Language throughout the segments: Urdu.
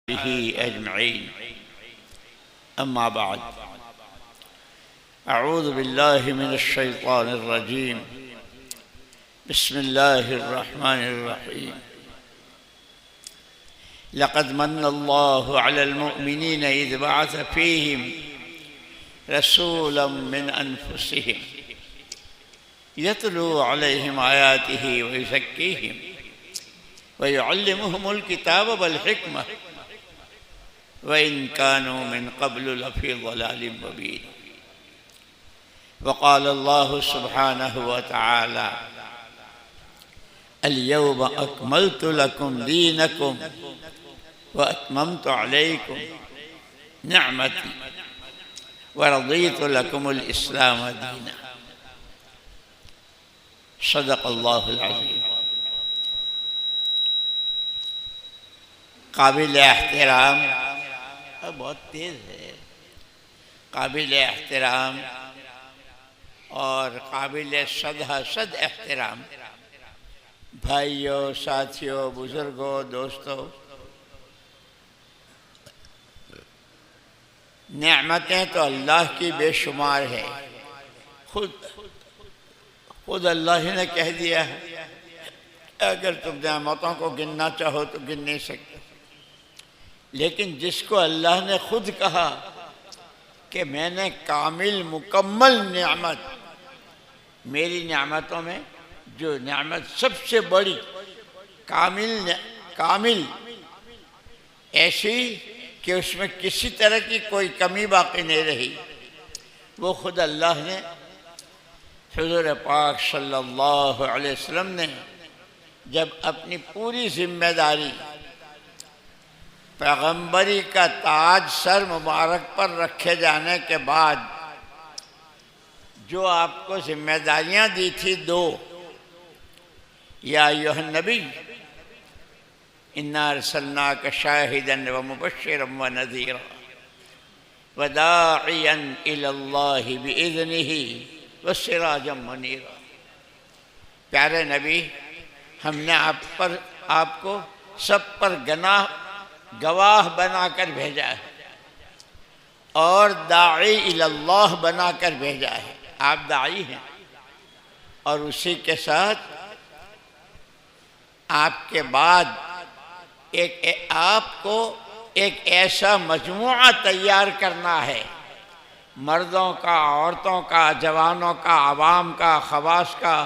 به أجمعين. أما بعد، أعوذ بالله من الشيطان الرجيم. بسم الله الرحمن الرحيم. لقد من الله على المؤمنين إذ بعث فيهم رسولا من أنفسهم يتلو عليهم آياته ويزكيهم ويعلمهم الكتاب والحكمة وإن كانوا من قبل لفي ضلال مبين. وقال الله سبحانه وتعالى: اليوم أكملت لكم دينكم وأتممت عليكم نعمتي ورضيت لكم الإسلام دينا. صدق الله العظيم. قابل احترام، بہت تیز ہے، قابل احترام اور قابل صد احترام بھائیوں، ساتھیوں، بزرگوں، دوستوں، نعمتیں تو اللہ کی بے شمار ہے. خود اللہ ہی نے کہہ دیا ہے، اگر تم نعمتوں کو گننا چاہو تو گن نہیں سکتے. لیکن جس کو اللہ نے خود کہا کہ میں نے کامل مکمل نعمت، میری نعمتوں میں جو نعمت سب سے بڑی کامل ایسی کہ اس میں کسی طرح کی کوئی کمی باقی نہیں رہی، وہ خود اللہ نے حضور پاک صلی اللہ علیہ وسلم نے جب اپنی پوری ذمہ داری، پیغمبری کا تاج سر مبارک پر رکھے جانے کے بعد جو آپ کو ذمہ داریاں دی تھی دو: یا ایھا النبی انا ارسلناک شاہدا ومبشرا ونذیرا وداعیا الی اللہ باذنہ وسراجا منیرا. پیارے نبی، ہم نے آپ کو سب پر گواہ بنا کر بھیجا ہے اور داعی الی اللہ بنا کر بھیجا ہے. آپ داعی ہیں اور اسی کے ساتھ آپ کے بعد آپ کو ایک ایسا مجموعہ تیار کرنا ہے، مردوں کا، عورتوں کا، جوانوں کا، عوام کا، خواص کا،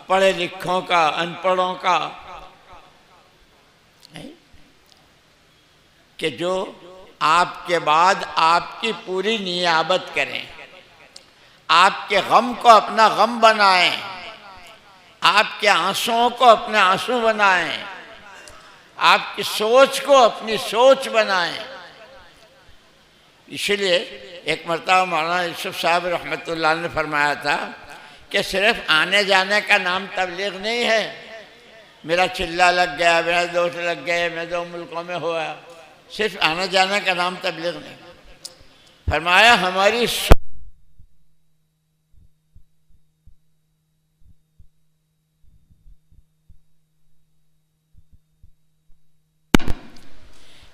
پڑھے لکھوں کا، ان پڑھوں کا، کہ جو آپ کے بعد آپ کی پوری نیابت کریں، آپ کے غم کو اپنا غم بنائیں، آپ کے آنسوؤں کو اپنے آنسو بنائیں، آپ کی سوچ کو اپنی سوچ بنائیں. اسی لیے ایک مرتبہ مولانا یوسف صاحب رحمۃ اللہ نے فرمایا تھا کہ صرف آنے جانے کا نام تبلیغ نہیں ہے. میرا چلہ لگ گیا، میرا دوست لگ گئے، میں 2 ملکوں میں ہوا، صرف آنے جانے کا نام تبلیغ نہیں. فرمایا ہماری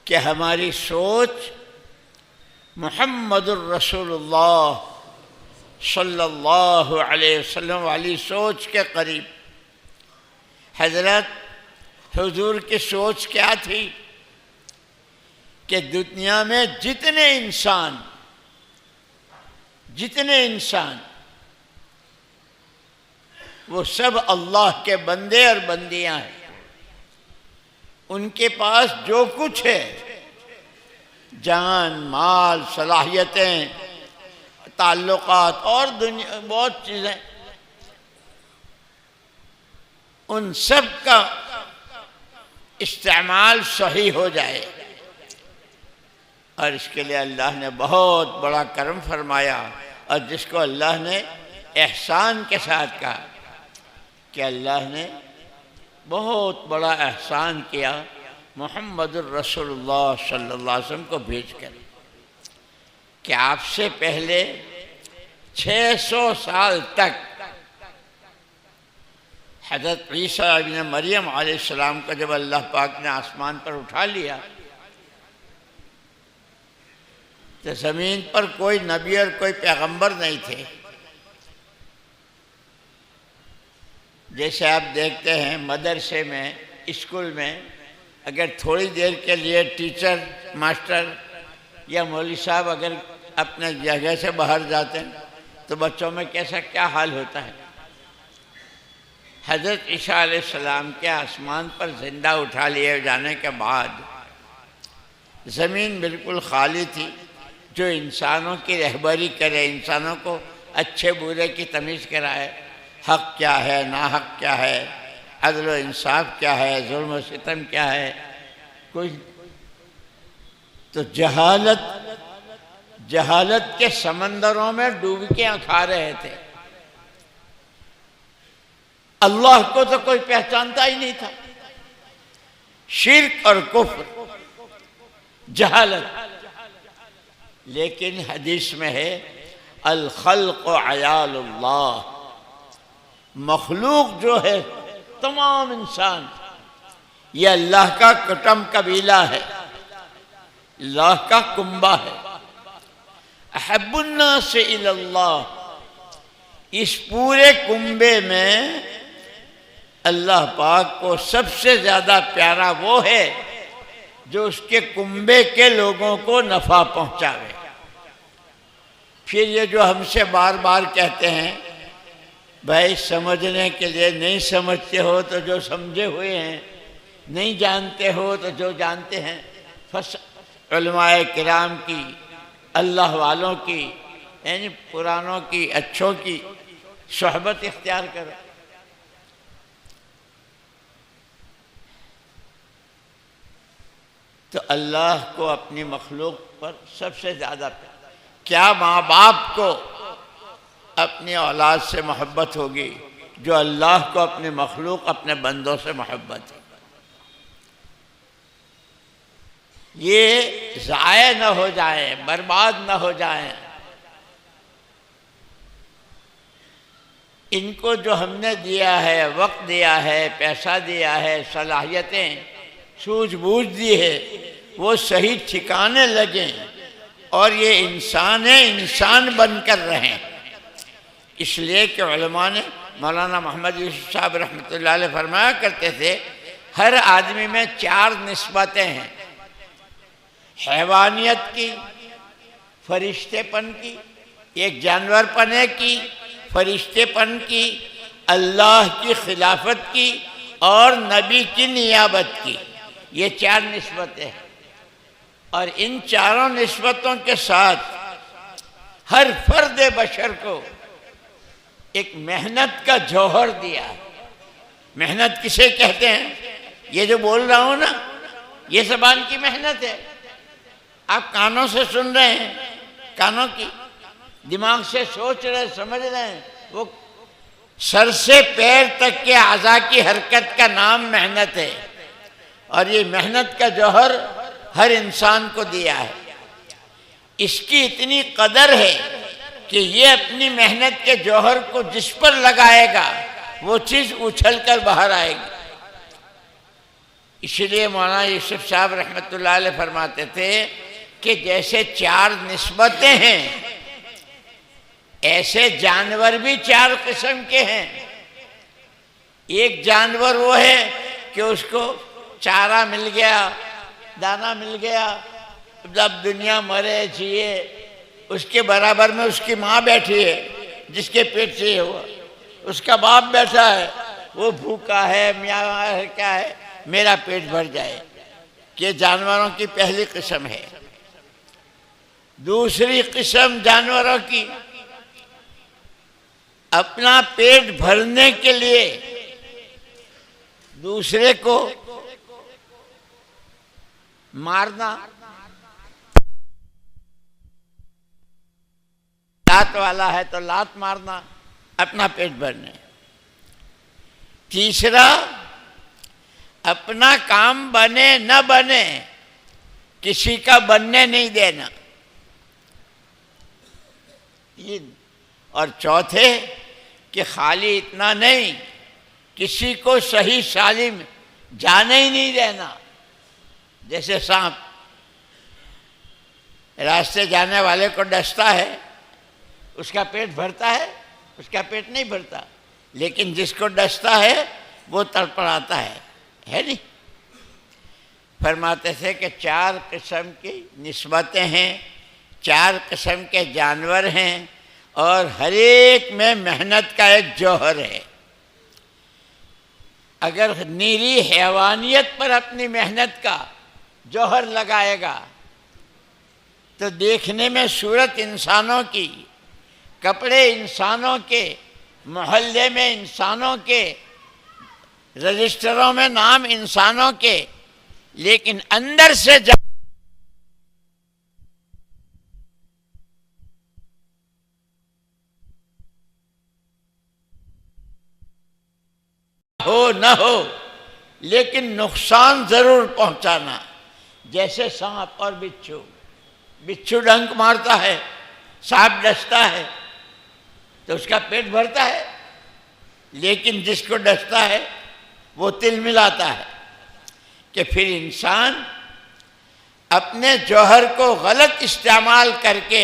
کہ ہماری سوچ محمد الرسول اللہ صلی اللہ علیہ وسلم والی سوچ کے قریب. حضرت حضور کی سوچ کیا تھی کہ دنیا میں جتنے انسان وہ سب اللہ کے بندے اور بندیاں ہیں. ان کے پاس جو کچھ ہے، جان، مال، صلاحیتیں، تعلقات اور دنیا بہت چیزیں، ان سب کا استعمال صحیح ہو جائے. اور اس کے لیے اللہ نے بہت بڑا کرم فرمایا، اور جس کو اللہ نے احسان کے ساتھ کہا کہ اللہ نے بہت بڑا احسان کیا محمد الرسول اللہ صلی اللہ علیہ وسلم کو بھیج کر، کہ آپ سے پہلے 600 سال تک حضرت عیسیٰ ابن مریم علیہ السلام کو جب اللہ پاک نے آسمان پر اٹھا لیا تو زمین پر کوئی نبی اور کوئی پیغمبر نہیں تھے. جیسے آپ دیکھتے ہیں مدرسے میں، اسکول میں، اگر تھوڑی دیر کے لیے ٹیچر، ماسٹر یا مولوی صاحب اگر اپنے جگہ سے باہر جاتے ہیں تو بچوں میں کیسا کیا حال ہوتا ہے. حضرت عیسیٰ علیہ السلام کے آسمان پر زندہ اٹھا لیے جانے کے بعد زمین بالکل خالی تھی. جو انسانوں کی رہبری کرے، انسانوں کو اچھے برے کی تمیز کرائے، حق کیا ہے، ناحق کیا ہے، عدل و انصاف کیا ہے، ظلم و ستم کیا ہے، کوئی تو جہالت کے سمندروں میں ڈوبکیاں کھا رہے تھے. اللہ کو تو کوئی پہچانتا ہی نہیں تھا. شرک اور کفر، جہالت. لیکن حدیث میں ہے الخلق عیال اللہ، مخلوق جو ہے تمام انسان یہ اللہ کا کٹم قبیلہ ہے، اللہ کا کنبہ ہے. احب الناس الی اللہ، اس پورے کنبے میں اللہ پاک کو سب سے زیادہ پیارا وہ ہے جو اس کے کنبے کے لوگوں کو نفع پہنچاوے. پھر یہ جو ہم سے بار بار کہتے ہیں بھائی سمجھنے کے لیے، نہیں سمجھتے ہو تو جو سمجھے ہوئے ہیں، نہیں جانتے ہو تو جو جانتے ہیں. علماء کرام کی، اللہ والوں کی، یعنی پرانوں کی، اچھوں کی صحبت اختیار کرو. تو اللہ کو اپنی مخلوق پر سب سے زیادہ پیار. کیا ماں باپ کو اپنی اولاد سے محبت ہوگی جو اللہ کو اپنی مخلوق، اپنے بندوں سے محبت ہے. یہ ضائع نہ ہو جائیں، برباد نہ ہو جائیں. ان کو جو ہم نے دیا ہے، وقت دیا ہے، پیسہ دیا ہے، صلاحیتیں، سوجھ بوجھ دی ہے، وہ صحیح ٹھکانے لگیں اور یہ انسان بن کر رہیں. اس لیے کہ علماء نے، مولانا محمد یوسف صاحب رحمۃ اللہ علیہ فرمایا کرتے تھے ہر آدمی میں 4 نسبتیں ہیں: حیوانیت کی، فرشتے پن کی، ایک جانور پنے کی، فرشتے پن کی، اللہ کی خلافت کی اور نبی کی نیابت کی. یہ 4 نسبتیں ہیں. اور ان 4 نسبتوں کے ساتھ ہر فرد بشر کو ایک محنت کا جوہر دیا ہے. محنت کسے کہتے ہیں؟ یہ جو بول رہا ہوں نا، یہ زبان کی محنت ہے. آپ کانوں سے سن رہے ہیں، کانوں کی، دماغ سے سوچ رہے، سمجھ رہے ہیں، وہ سر سے پیر تک کے اعضاء کی حرکت کا نام محنت ہے. اور یہ محنت کا جوہر ہر انسان کو دیا ہے. اس کی اتنی قدر ہے کہ یہ اپنی محنت کے جوہر کو جس پر لگائے گا وہ چیز اچھل کر باہر آئے گی. اس لیے مولانا یوسف صاحب رحمۃ اللہ علیہ فرماتے تھے کہ جیسے 4 نسبتیں ہیں ایسے جانور بھی 4 قسم کے ہیں. ایک جانور وہ ہے کہ اس کو چارہ مل گیا، دانہ مل گیا، جب دنیا مرے جیے، اس کے برابر میں اس کی ماں بیٹھی ہے جس کے پیٹ سے یہ ہوا، اس کا باپ بیٹھا ہے، وہ بھوکا ہے، میاں ہے، کیا ہے، میرا پیٹ بھر جائے. یہ جانوروں کی پہلی قسم ہے. دوسری قسم جانوروں کی اپنا پیٹ بھرنے کے لیے دوسرے کو مارنا، لات والا ہے تو لات مارنا اپنا پیٹ بھرنے. تیسرا، اپنا کام بنے نہ بنے کسی کا بننے نہیں دینا. اور چوتھے کہ خالی اتنا نہیں، کسی کو صحیح سالم جانے ہی نہیں دینا. جیسے سانپ، راستے جانے والے کو ڈستا ہے، اس کا پیٹ بھرتا ہے؟ اس کا پیٹ نہیں بھرتا، لیکن جس کو ڈستا ہے وہ تڑپڑاتا ہے نہیں؟ فرماتے تھے کہ 4 قسم کی نسبتیں ہیں، 4 قسم کے جانور ہیں، اور ہر ایک میں محنت کا ایک جوہر ہے۔ اگر نیری حیوانیت پر اپنی محنت کا جوہر لگائے گا تو دیکھنے میں صورت انسانوں کی، کپڑے انسانوں کے، محلے میں انسانوں کے، رجسٹروں میں نام انسانوں کے، لیکن اندر سے ہو نہ ہو لیکن نقصان ضرور پہنچانا۔ جیسے سانپ اور بچھو ڈنک مارتا ہے، سانپ ڈستا ہے تو اس کا پیٹ بھرتا ہے، لیکن جس کو ڈستا ہے وہ تل ملاتا ہے۔ کہ پھر انسان اپنے جوہر کو غلط استعمال کر کے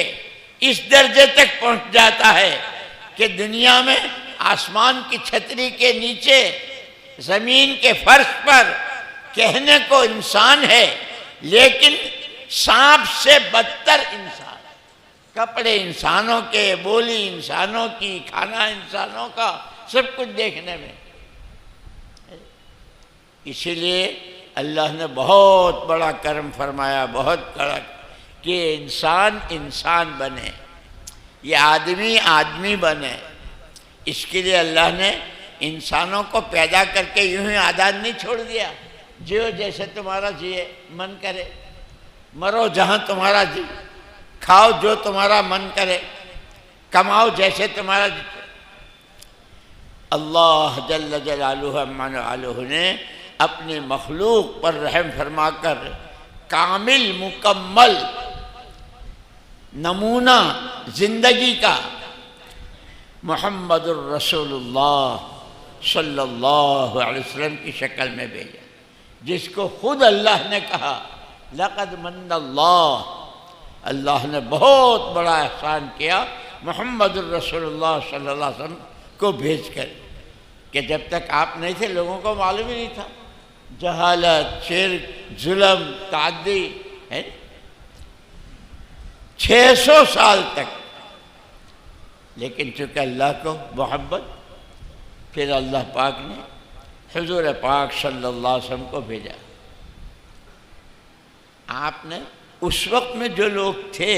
اس درجے تک پہنچ جاتا ہے کہ دنیا میں آسمان کی چھتری کے نیچے، زمین کے فرش پر کہنے کو انسان ہے، لیکن سانپ سے بدتر انسان، کپڑے انسانوں کے، بولی انسانوں کی، کھانا انسانوں کا، سب کچھ دیکھنے میں۔ اسی لیے اللہ نے بہت بڑا کرم فرمایا، بہت بڑا، کہ انسان بنے، یہ آدمی بنے۔ اس کے لیے اللہ نے انسانوں کو پیدا کر کے یوں ہی آزاد نہیں چھوڑ دیا، جیو جیسے تمہارا جیے من کرے، مرو جہاں تمہارا جی، کھاؤ جو تمہارا من کرے، کماؤ جیسے تمہارا جی۔ اللہ جل جلالہ عمان والہ نے اپنی مخلوق پر رحم فرما کر کامل مکمل نمونہ زندگی کا محمد الرسول اللہ صلی اللہ علیہ وسلم کی شکل میں بھیجا، جس کو خود اللہ نے کہا لقد من اللہ نے بہت بڑا احسان کیا محمد الرسول اللہ صلی اللہ علیہ وسلم کو بھیج کر، کہ جب تک آپ نہیں تھے لوگوں کو معلوم ہی نہیں تھا، جہالت، شرک، ظلم، تعدی ہے 600 سال تک۔ لیکن چونکہ اللہ کو محبت، پھر اللہ پاک نے حضور پاک صلی اللہ علیہ وسلم کو بھیجا۔ آپ نے اس وقت میں جو لوگ تھے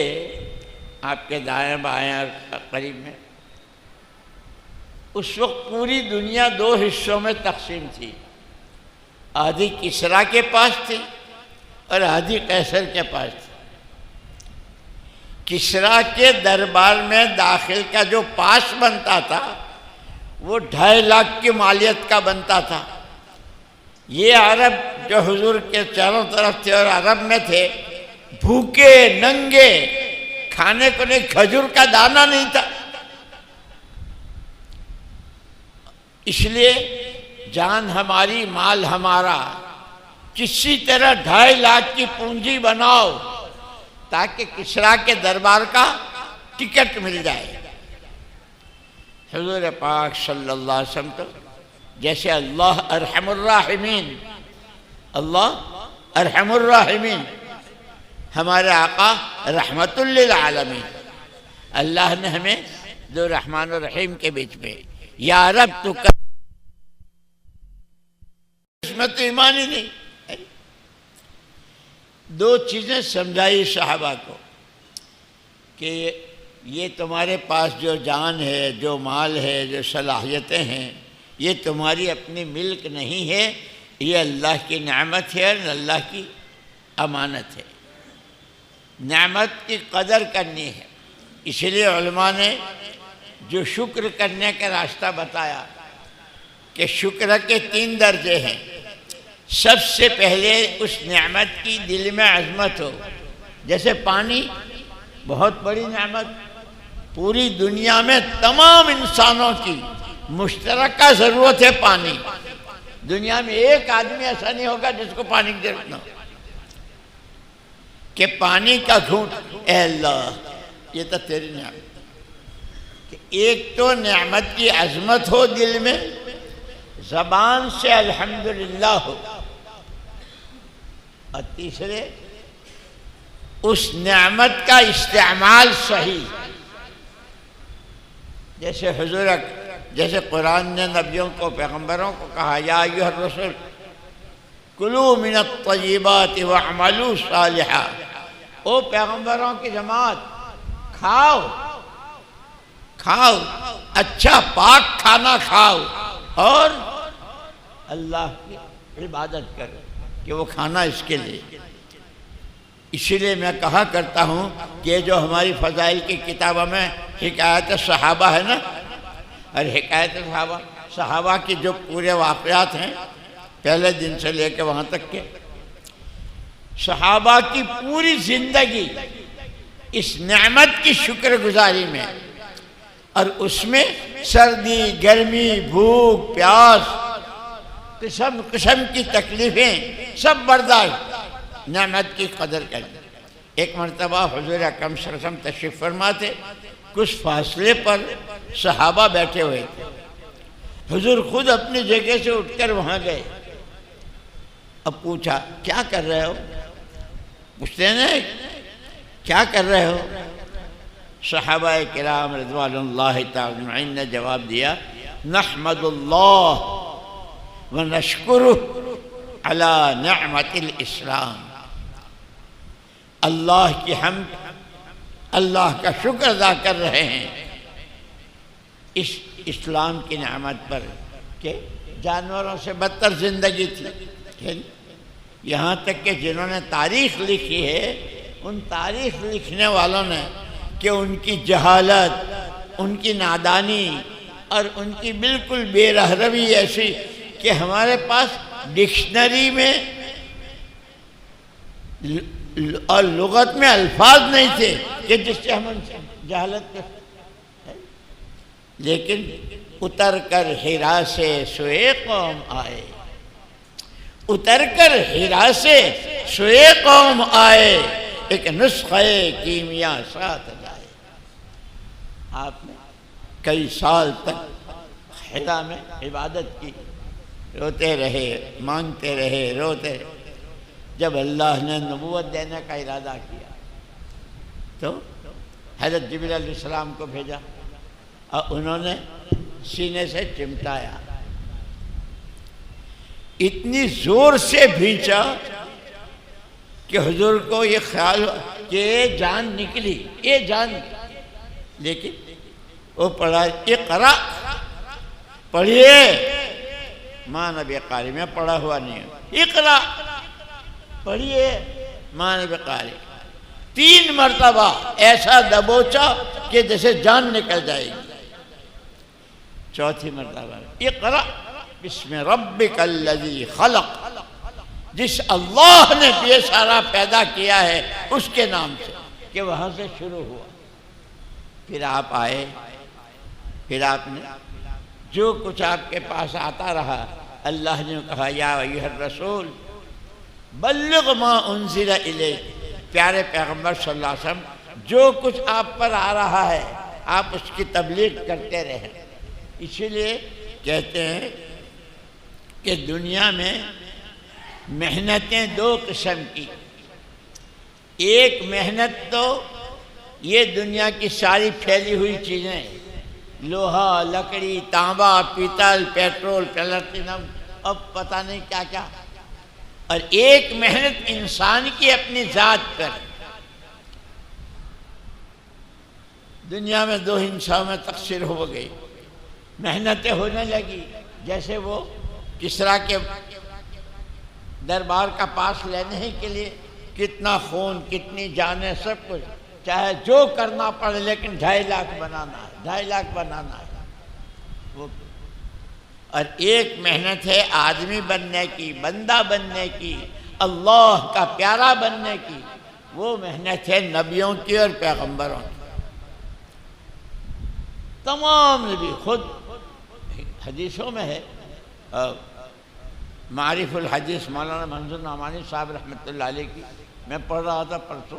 آپ کے دائیں بائیں اور قریب میں، اس وقت پوری دنیا 2 حصوں میں تقسیم تھی، آدھی کسریٰ کے پاس تھی اور آدھی قیصر کے پاس تھی۔ کسریٰ کے دربار میں داخل کا جو پاس بنتا تھا وہ 2.5 لاکھ کی مالیت کا بنتا تھا۔ یہ عرب جو حضور کے چاروں طرف تھے اور عرب میں تھے، بھوکے ننگے، کھانے کو نہیں، کھجور کا دانہ نہیں تھا۔ اس لیے جان ہماری مال ہمارا، کسی طرح 2.5 لاکھ کی پونجی بناؤ تاکہ کسریٰ کے دربار کا ٹکٹ مل جائے۔ حضور پاک صلی اللہ علیہ وسلم تو جیسے اللہ ارحم الراحمین، اللہ ارحم الراحمین، ہمارے آقا رحمت للعالمین، اللہ نے ہمیں 2 رحمان و رحیم کے بیچ میں، یا رب تو اس میں تو ایمان ہی نہیں۔ 2 چیزیں سمجھائی صحابہ کو کہ یہ تمہارے پاس جو جان ہے، جو مال ہے، جو صلاحیتیں ہیں، یہ تمہاری اپنی ملک نہیں ہے، یہ اللہ کی نعمت ہے اور اللہ کی امانت ہے۔ نعمت کی قدر کرنی ہے۔ اسی لیے علماء نے جو شکر کرنے کا راستہ بتایا کہ شکر کے 3 درجے ہیں۔ سب سے پہلے اس نعمت کی دل میں عظمت ہو، جیسے پانی بہت بڑی نعمت، پوری دنیا میں تمام انسانوں کی مشترکہ ضرورت ہے پانی۔ دنیا میں ایک آدمی ایسا نہیں ہوگا جس کو پانی کی ضرورت نہ ہو، کہ پانی کا گھونٹ اے اللہ یہ تو تیری نعمت کہ ایک تو نعمت کی عظمت ہو دل میں، زبان سے الحمدللہ ہو، اور تیسرے اس نعمت کا استعمال صحیح، جیسے قرآن نے نبیوں کو پیغمبروں کو کہا یا ایھا الرسل کلوا من الطیبات واعملوا صالحا، او پیغمبروں کی جماعت کھاؤ اچھا پاک کھانا کھاؤ اور اللہ کی عبادت کرو کہ وہ کھانا اس کے لیے۔ اسی لیے میں کہا کرتا ہوں کہ یہ جو ہماری فضائل کی کتابوں میں حکایت صحابہ ہے نا، اور حکایت صحابہ کی جو پورے واقعات ہیں پہلے دن سے لے کے وہاں تک کے، صحابہ کی پوری زندگی اس نعمت کی شکر گزاری میں، اور اس میں سردی گرمی بھوک پیاس قسم قسم کی تکلیفیں سب برداشت، نعمت کی قدر کریں۔ ایک مرتبہ حضور اکرم صلی اللہ علیہ وسلم تشریف فرما تھے، کچھ فاصلے پر صحابہ بیٹھے ہوئے تھے، حضور خود اپنی جگہ سے اٹھ کر وہاں گئے، اب پوچھا کیا کر رہے ہو؟ پوچھتے ہیں کیا کر رہے ہو؟ صحابہ کرام رضوان اللہ تعالی اجمعین نے جواب دیا نحمد اللہ ونشکرہ علی نعمت الاسلام، اللہ کی حمد، اللہ کا شکر ادا کر رہے ہیں اس اسلام کی نعمت پر کہ جانوروں سے بدتر زندگی تھی، یہاں تک کہ جنہوں نے تاریخ لکھی ہے ان تاریخ لکھنے والوں نے کہ ان کی جہالت، ان کی نادانی اور ان کی بالکل بے رہروی ایسی کہ ہمارے پاس ڈکشنری میں اور لغت میں الفاظ نہیں تھے کہ جس سے ہم ان سے جہالت کرتے، لیکن اتر کر حرا سے سوئے قوم آئے، اتر کر حرا سے سوئے قوم آئے، ایک نسخہ کیمیا ساتھ لائے۔ آپ نے کئی سال تک حرا میں عبادت کی، روتے رہے، مانگتے رہے، روتے رہے۔ جب اللہ نے نبوت دینے کا ارادہ کیا تو حضرت جبریل علیہ السلام کو بھیجا اور انہوں نے سینے سے چمٹایا، اتنی زور سے بھینچا کہ حضور کو یہ خیال ہوا کہ یہ جان نکلی، یہ جان نکلی، لیکن وہ پڑھا اقرا، پڑھیے، ماں نبی قاری، میں پڑھا ہوا نہیں ہوں، اقرا پڑھیے، ماں نبی قاری، 3 مرتبہ ایسا دبوچا کہ جیسے جان نکل جائے گی، 4تھی مرتبہ اقرا بسم ربک الذی خلق، جس اللہ نے یہ سارا پیدا کیا ہے اس کے نام سے، کہ وہاں سے شروع ہوا۔ پھر آپ آئے، پھر آپ نے جو کچھ آپ کے پاس آتا رہا، اللہ نے کہا یا ایھا الرسول بلغ ما انزل الیک، پیارے پیغمبر صلی اللہ علیہ وسلم جو کچھ آپ پر آ رہا ہے آپ اس کی تبلیغ کرتے رہیں۔ اسی لیے کہتے ہیں کہ دنیا میں محنتیں 2 قسم کی، ایک محنت تو یہ دنیا کی ساری پھیلی ہوئی چیزیں، لوہا، لکڑی، تانبا، پیتل، پیٹرول، پلیٹینم، اب پتہ نہیں کیا کیا، اور ایک محنت انسان کی اپنی ذات پر۔ دنیا میں 2 ہندسوں میں تقسیم ہو گئی، محنتیں ہونے لگی، جیسے وہ کسریٰ کے دربار کا پاس لینے کے لیے کتنا خون، کتنی جانیں، سب کچھ، چاہے جو کرنا پڑے، لیکن 2.5 لاکھ بنانا ہے، 2.5 لاکھ بنانا ہے وہ۔ اور ایک محنت ہے آدمی بننے کی، بندہ بننے کی، اللہ کا پیارا بننے کی، وہ محنت ہے نبیوں کی اور پیغمبروں کی۔ تمام نبی، خود حدیثوں میں ہے، معارف الحدیث مولانا منظور نعمانی صاحب رحمۃ اللہ علیہ کی میں پڑھ رہا تھا پرسوں،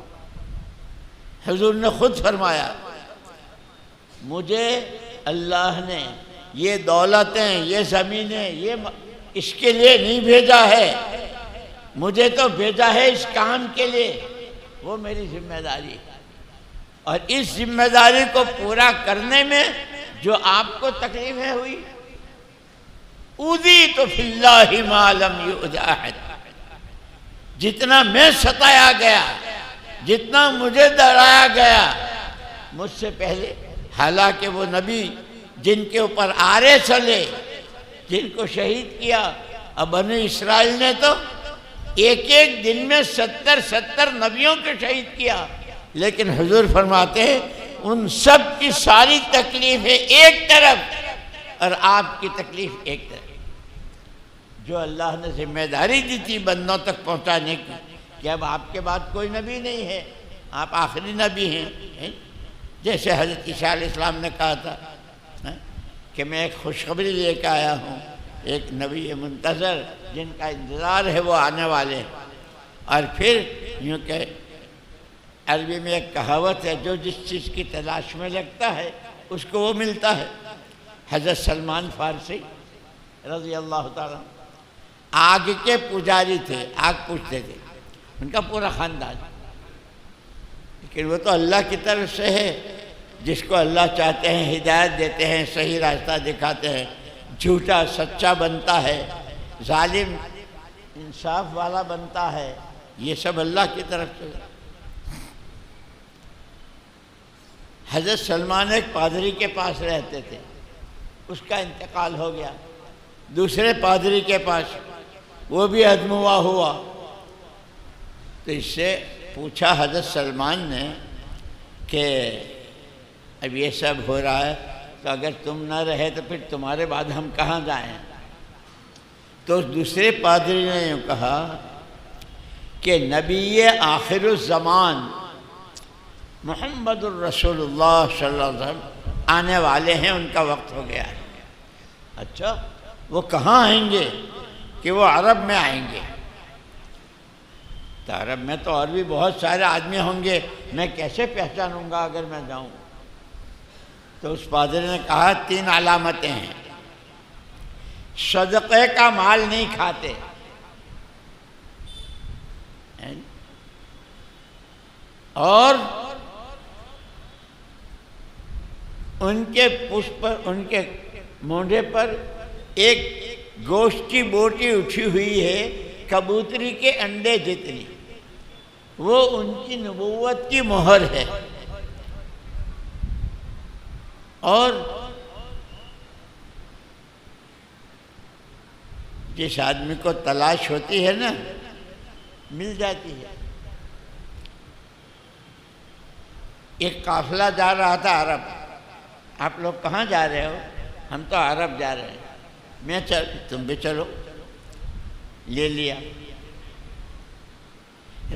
حضور نے خود فرمایا مجھے اللہ نے یہ دولتیں، یہ زمینیں، یہ اس کے لیے نہیں بھیجا ہے، مجھے تو بھیجا ہے اس کام کے لیے، وہ میری ذمہ داری ہے، اور اس ذمہ داری کو پورا کرنے میں جو آپ کو تکلیفیں ہوئی، اوذیت فی اللہ ما لم یؤذ احد، جتنا میں ستایا گیا، جتنا مجھے ڈرایا گیا مجھ سے پہلے، حالانکہ وہ نبی جن کے اوپر آرے چلے، جن کو شہید کیا، اب بنی اسرائیل نے تو ایک ایک دن میں 70 نبیوں کو شہید کیا، لیکن حضور فرماتے ہیں ان سب کی ساری تکلیفیں ایک طرف اور آپ کی تکلیف ایک طرف۔ جو اللہ نے ذمہ داری دی تھی بندوں تک پہنچانے کی کہ اب آپ کے بعد کوئی نبی نہیں ہے، آپ آخری نبی ہیں، جیسے حضرت عیسیٰ علیہ السلام نے کہا تھا کہ میں ایک خوشخبری لے کے آیا ہوں، ایک نبی منتظر جن کا انتظار ہے وہ آنے والے ہیں، اور پھر یوں کہ عربی میں ایک کہاوت ہے جو جس چیز کی تلاش میں لگتا ہے اس کو وہ ملتا ہے۔ حضرت سلمان فارسی رضی اللہ تعالیٰ آگ کے پجاری تھے، آگ پوجتے تھے، ان کا پورا خاندان، لیکن وہ تو اللہ کی طرف سے ہے، جس کو اللہ چاہتے ہیں ہدایت دیتے ہیں، صحیح راستہ دکھاتے ہیں، جھوٹا سچا بنتا ہے، ظالم انصاف والا بنتا ہے، یہ سب اللہ کی طرف سے۔ حضرت سلمان ایک پادری کے پاس رہتے تھے، اس کا انتقال ہو گیا، دوسرے پادری کے پاس، وہ بھی ادموا ہوا، تو اس سے پوچھا حضرت سلمان نے کہ اب یہ سب ہو رہا ہے تو اگر تم نہ رہے تو پھر تمہارے بعد ہم کہاں جائیں؟ تو دوسرے پادری نے یوں کہا کہ نبی آخر الزمان محمد الرسول اللہ صلی اللہ علیہ وسلم آنے والے ہیں، ان کا وقت ہو گیا ہے۔ اچھا وہ کہاں آئیں گے؟ کہ وہ عرب میں آئیں گے۔ تو عرب میں تو اور بھی بہت سارے آدمی ہوں گے، میں کیسے پہچانوں گا اگر میں جاؤں؟ تو اس پادری نے کہا 3 علامتیں ہیں۔ صدقے کا مال نہیں کھاتے، اور ان کے پشت پر، ان کے مونڈے پر ایک گوشت کی بوٹی اٹھی ہوئی ہے کبوتری کے انڈے جتنی، وہ ان کی نبوت کی مہر ہے۔ اور جس آدمی کو تلاش ہوتی ہے نا مل جاتی ہے۔ ایک قافلہ جا رہا تھا عرب، آپ لوگ کہاں جا رہے ہو؟ ہم تو عرب جا رہے ہیں۔ میں تم بھی چلو، لے لیا۔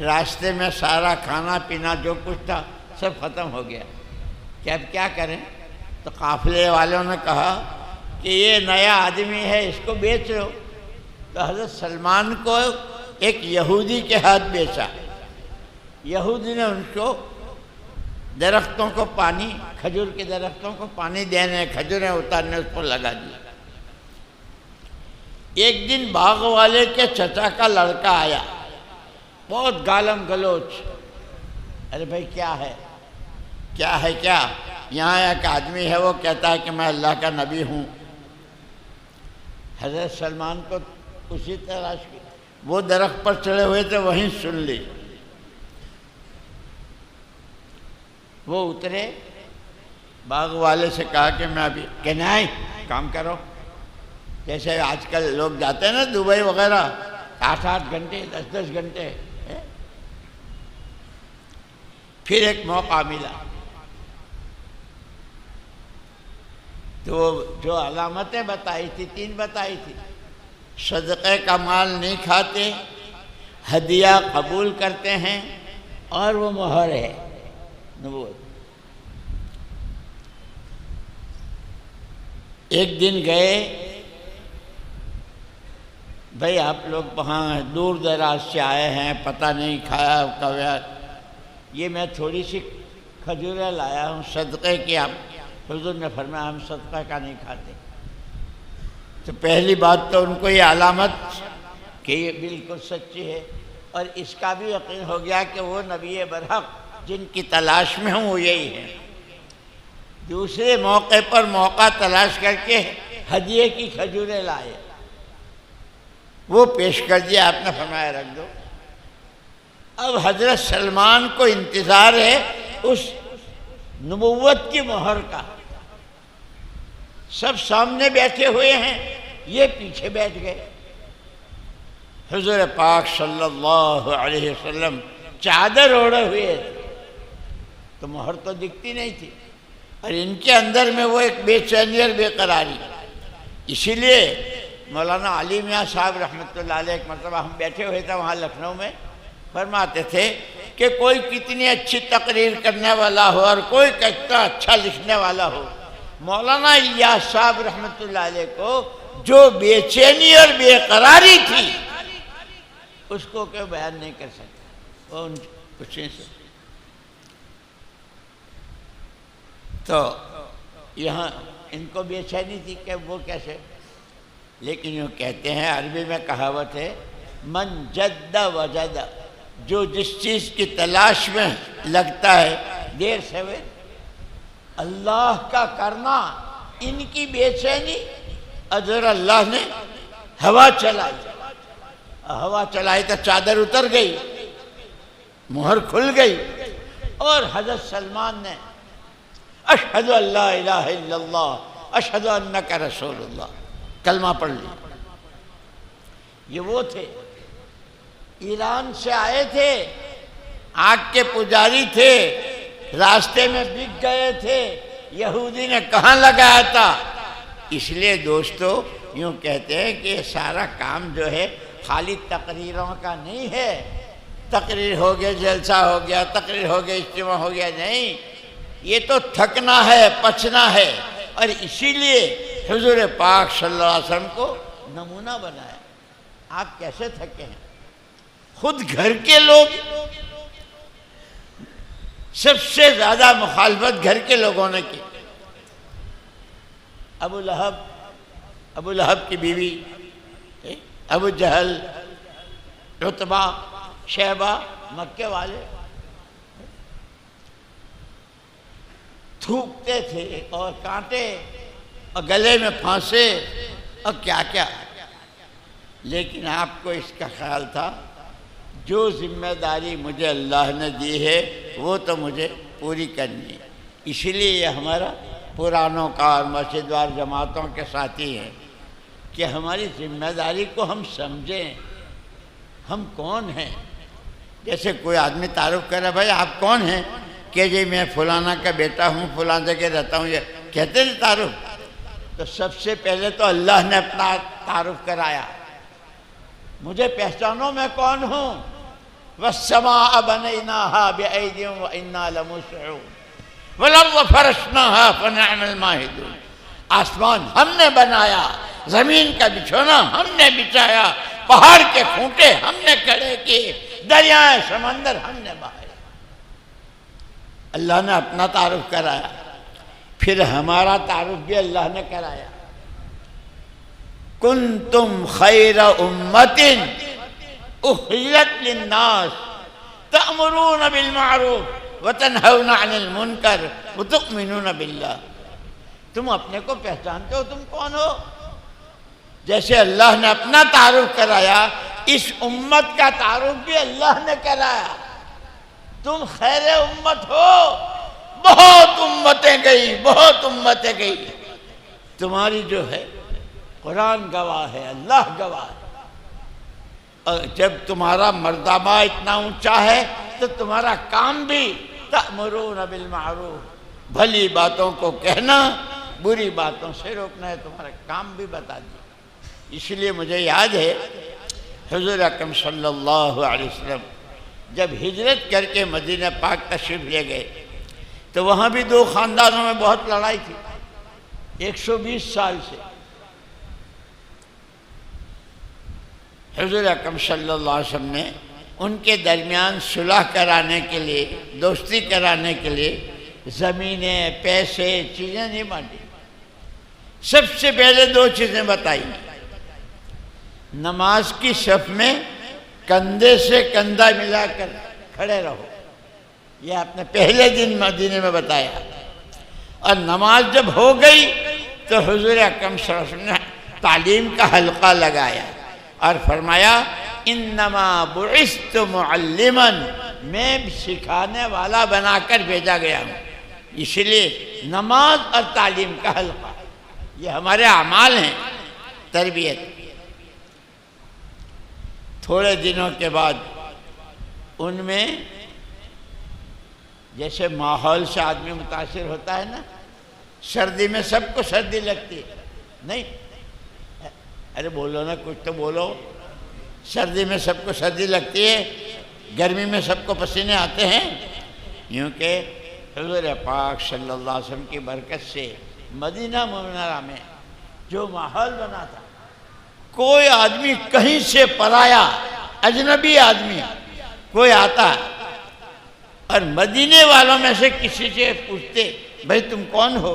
راستے میں سارا کھانا پینا جو کچھ تھا سب ختم ہو گیا، کہ اب کیا کریں؟ تو قافلے والوں نے کہا کہ یہ نیا آدمی ہے، اس کو بیچ لو۔ تو حضرت سلمان کو ایک یہودی کے ہاتھ بیچا، یہودی نے ان کو درختوں کو پانی، کھجور کے درختوں کو پانی دینے، کھجوریں اتارنے اس پر لگا دیا۔ ایک دن باغ والے کے چچا کا لڑکا آیا، بہت گالم گلوچ، ارے بھائی کیا ہے کیا ہے کیا؟ یہاں ایک آدمی ہے وہ کہتا ہے کہ میں اللہ کا نبی ہوں۔ حضرت سلمان کو اسی طرح وہ درخت پر چڑھے ہوئے تھے، وہیں سن لی۔ وہ اترے، باغ والے سے کہا کہ میں ابھی، کہ نہیں کام کرو، جیسے آج کل لوگ جاتے ہیں نا دبئی وغیرہ، 8 گھنٹے 10 گھنٹے۔ پھر ایک موقع ملا تو جو علامتیں بتائی تھی 3 بتائی تھی، صدقے کا مال نہیں کھاتے، ہدیہ قبول کرتے ہیں، اور وہ مہر ہے نبوت۔ ایک دن گئے، بھائی آپ لوگ وہاں دور دراز سے آئے ہیں، پتہ نہیں کھایا کبیا، یہ میں تھوڑی سی کھجوریں لایا ہوں صدقے کی. آپ حضور نے فرمایا ہم صدقہ کا نہیں کھاتے. تو پہلی بات تو ان کو یہ علامت کہ یہ بالکل سچی ہے، اور اس کا بھی یقین ہو گیا کہ وہ نبی برحق جن کی تلاش میں ہوں وہ یہی ہے. دوسرے موقع پر موقع تلاش کر کے ہدیے کی کھجوریں لائے، وہ پیش کر دیا. آپ نے فرمایا رکھ دو. اب حضرت سلمان کو انتظار ہے اس نبوت کی مہر کا. سب سامنے بیٹھے ہوئے ہیں، یہ پیچھے بیٹھ گئے. حضور پاک صلی اللہ علیہ وسلم چادر اوڑے ہوئے تھے تو مہر تو دکھتی نہیں تھی، اور ان کے اندر میں وہ ایک بے چینی اور بے قراری. اسی لیے مولانا علی میاں صاحب رحمۃ اللہ علیہ ایک مرتبہ ہم بیٹھے ہوئے تھے وہاں لکھنؤ میں، فرماتے تھے کہ کوئی کتنی اچھی تقریر کرنے والا ہو اور کوئی کتنا اچھا لکھنے والا ہو، مولانا الیاس صاحب رحمۃ اللہ علیہ کو جو بے چینی اور بے قراری تھی اس کو کوئی بیان نہیں کر سکتا. وہ ان کچھ سے تو یہاں ان کو بے چینی تھی کہ وہ کیسے. لیکن یوں کہتے ہیں عربی میں کہاوت ہے من جد وجد، جو جس چیز کی تلاش میں لگتا ہے دیر سویر. اللہ کا کرنا ان کی بے چینی، اجر اللہ نے ہوا چلائی. ہوا چلائی تو چادر اتر گئی، مہر کھل گئی، اور حضرت سلمان نے اشہد ان لا الہ الا اللہ اشہد انک رسول اللہ کلمہ پڑھ لیا. یہ وہ تھے ایران سے آئے تھے، آگ کے پجاری تھے، راستے میں بک گئے تھے، یہودی نے کہاں لگایا تھا. اس لیے دوستو یوں کہتے ہیں کہ یہ سارا کام جو ہے خالی تقریروں کا نہیں ہے. تقریر ہو گیا، جلسہ ہو گیا، تقریر ہو گیا، اجتماع ہو گیا، نہیں. یہ تو تھکنا ہے، پچنا ہے. اور اسی لیے حضور پاک صلی اللہ علیہ وسلم کو نمونہ بنایا. آپ کیسے تھکے ہیں؟ خود گھر کے لوگ، سب سے زیادہ مخالفت گھر کے لوگوں نے کی. ابو لہب کی بیوی، ابو جہل، عتبہ، شیبہ، مکے والے تھوکتے تھے اور کانٹے اور گلے میں پھانسے اور کیا کیا. لیکن آپ کو اس کا خیال تھا جو ذمہ داری مجھے اللہ نے دی ہے وہ تو مجھے پوری کرنی ہے. اسی لیے یہ ہمارا پرانوں کا اور مسجد وار جماعتوں کے ساتھی ہیں کہ ہماری ذمہ داری کو ہم سمجھیں. ہم کون ہیں؟ جیسے کوئی آدمی تعارف کرے بھائی آپ کون ہیں، کہ جی میں فلانا کا بیٹا ہوں، فلاں جگہ رہتا ہوں، یہ کہتے ہیں تعارف. تو سب سے پہلے تو اللہ نے اپنا تعارف کرایا. مجھے پہچانو میں کون ہوں. وَالسَّمَاءَ بَنَيْنَاهَا بِأَيْدٍ وَإِنَّا لَمُوسِعُونَ وَالْأَرْضَ فَرَشْنَاهَا فَنِعْمَ الْمَاهِدُونَ. آسمان ہم نے بنایا، زمین کا بچھونا ہم نے بچھایا، پہاڑ کے کھوٹے ہم نے کھڑے کیے، دریائے سمندر ہم نے بہائے. اللہ نے اپنا تعارف کرایا. پھر ہمارا تعارف بھی اللہ نے کرایا. کنتم خیر امت اخرجت للناس تأمرون بالمعروف وتنہون عن المنکر وتؤمنون باللہ. تم اپنے کو پہچانتے ہو تم کون ہو؟ جیسے اللہ نے اپنا تعارف کرایا، اس امت کا تعارف بھی اللہ نے کرایا. تم خیر امت ہو. بہت امتیں گئی، بہت امتیں گئی. تمہاری جو ہے قرآن گواہ ہے، اللہ گواہ ہے. اور جب تمہارا مرتبہ اتنا اونچا ہے تو تمہارا کام بھی تأمرون بالمعروف، بھلی باتوں کو کہنا، بری باتوں سے روکنا ہے. تمہارا کام بھی بتا دیا. اس لیے مجھے یاد ہے حضور اکرم صلی اللہ علیہ وسلم جب ہجرت کر کے مدینہ پاک تشریف لے گئے تو وہاں بھی دو خاندانوں میں بہت لڑائی تھی 120 سال سے. حضور اکرم صلی اللہ علیہ وسلم نے ان کے درمیان صلح کرانے کے لیے، دوستی کرانے کے لیے زمینیں، پیسے، چیزیں نہیں بانٹی۔ سب سے پہلے دو چیزیں بتائی۔ نماز کی صف میں کندھے سے کندھا ملا کر کھڑے رہو، یہ آپ نے پہلے دن مدینے میں بتایا۔ اور نماز جب ہو گئی تو حضور اکرم صلی اللہ علیہ وسلم نے تعلیم کا حلقہ لگایا اور فرمایا انما بعثت معلما، میں سکھانے والا بنا کر بھیجا گیا ہوں۔ اس لیے نماز اور تعلیم کا حلقہ یہ ہمارے اعمال ہیں، تربیت۔ تھوڑے دنوں کے بعد ان میں جیسے ماحول سے آدمی متاثر ہوتا ہے نا، سردی میں سب کو سردی لگتی ہے، نہیں ارے بولو نا، کچھ تو بولو۔ سردی میں سب کو سردی لگتی ہے، گرمی میں سب کو پسینے آتے ہیں، یوں کہ حضور پاک صلی اللہ علیہ وسلم کی برکت سے مدینہ منورہ میں جو ماحول بنا تھا، کوئی آدمی کہیں سے پرایا اجنبی آدمی کوئی آتا اور مدینے والوں میں سے کسی سے پوچھتے بھائی تم کون ہو؟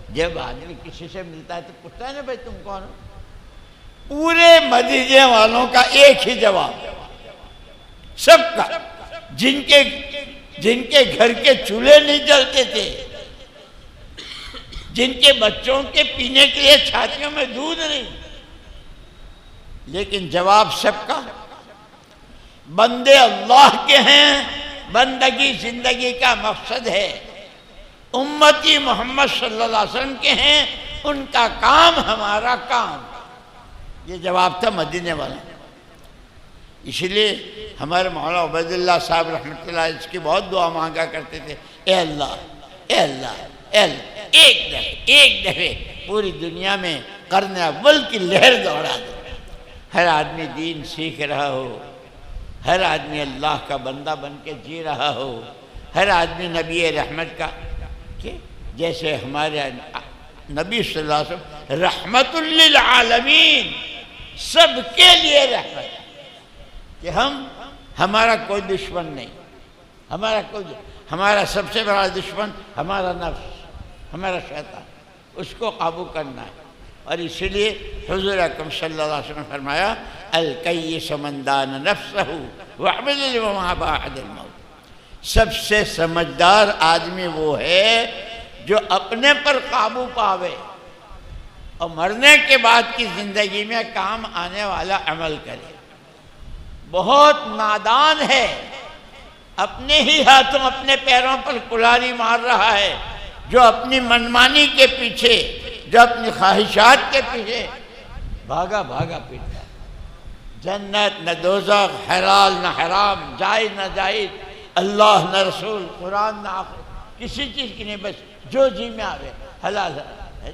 جب آدمی کسی سے ملتا ہے تو پوچھتا ہے نا بھائی تم کون ہو؟ پورے مدینے والوں کا ایک ہی جواب، سب کا، جن کے گھر کے چولہے نہیں جلتے تھے، جن کے بچوں کے پینے کے لیے چھاتیوں میں دودھ نہیں، لیکن جواب سب کا بندے اللہ کے ہیں، بندگی زندگی کا مقصد ہے، امتی محمد صلی اللہ علیہ وسلم کے ہیں، ان کا کام ہمارا کام، یہ جواب تھا مدینے والا۔ اس لیے ہمارے مولانا عبید اللہ صاحب رحمۃ اللہ اس کی بہت دعا مانگا کرتے تھے، اے اللہ اے اللہ اے اللہ، ایک دفعہ پوری دنیا میں قرن اول کی لہر دوڑا دو، ہر آدمی دین سیکھ رہا ہو، ہر آدمی اللہ کا بندہ بن کے جی رہا ہو، ہر آدمی نبی رحمت کا، کہ جیسے ہمارے نبی صلی اللہ علیہ وسلم رحمت للعالمین، سب کے لیے رحمت، کہ ہمارا کوئی دشمن نہیں، ہمارا سب سے بڑا دشمن ہمارا نفس، ہمارا شیطان، اس کو قابو کرنا ہے۔ اور اسی لیے حضور اکرم صلی اللہ علیہ وسلم نے فرمایا الکیس من دان نفسہ وعمل لما بعد الموت، سب سے سمجھدار آدمی وہ ہے جو اپنے پر قابو پاوے اور مرنے کے بعد کی زندگی میں کام آنے والا عمل کرے۔ بہت نادان ہے، اپنے ہی ہاتھوں اپنے پیروں پر کلہاڑی مار رہا ہے، جو اپنی منمانی کے پیچھے، جو اپنی خواہشات کے پیچھے بھاگا پیٹا، جنت نہ دوزخ، حلال نہ حرام، جائز نہ جائز، اللہ نہ رسول، قرآن نہ آخر، کسی چیز کی نہیں، بس جو جی میں آوے حلال ہے۔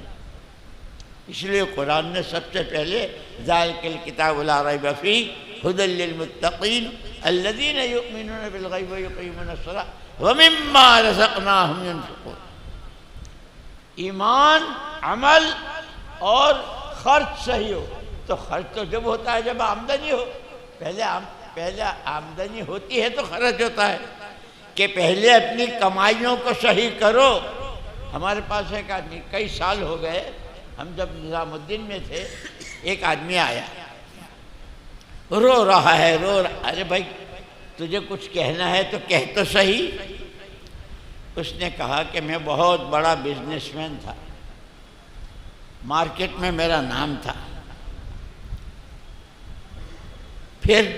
اس لیے قرآن نے سب سے پہلے ذالک الکتاب لا ریب فیہ ھدی للمتقین الذین یؤمنون بالغیب ویقیمون الصلاۃ ومما رزقناہم ینفقون۔ ایمان، عمل اور خرچ صحیح ہو، تو خرچ تو جب ہوتا ہے جب آمدنی ہو، پہلے آمدنی ہوتی ہے تو خرچ ہوتا ہے، کہ پہلے اپنی کمائیوں کو صحیح کرو۔ ہمارے پاس ایک آدمی، کئی سال ہو گئے، ہم جب نظام الدین میں تھے، ایک آدمی آیا، رو رہا ہے، ارے بھائی تجھے کچھ کہنا ہے تو کہہ تو صحیح۔ اس نے کہا کہ میں بہت بڑا بزنس مین تھا، مارکیٹ میں میرا نام تھا، پھر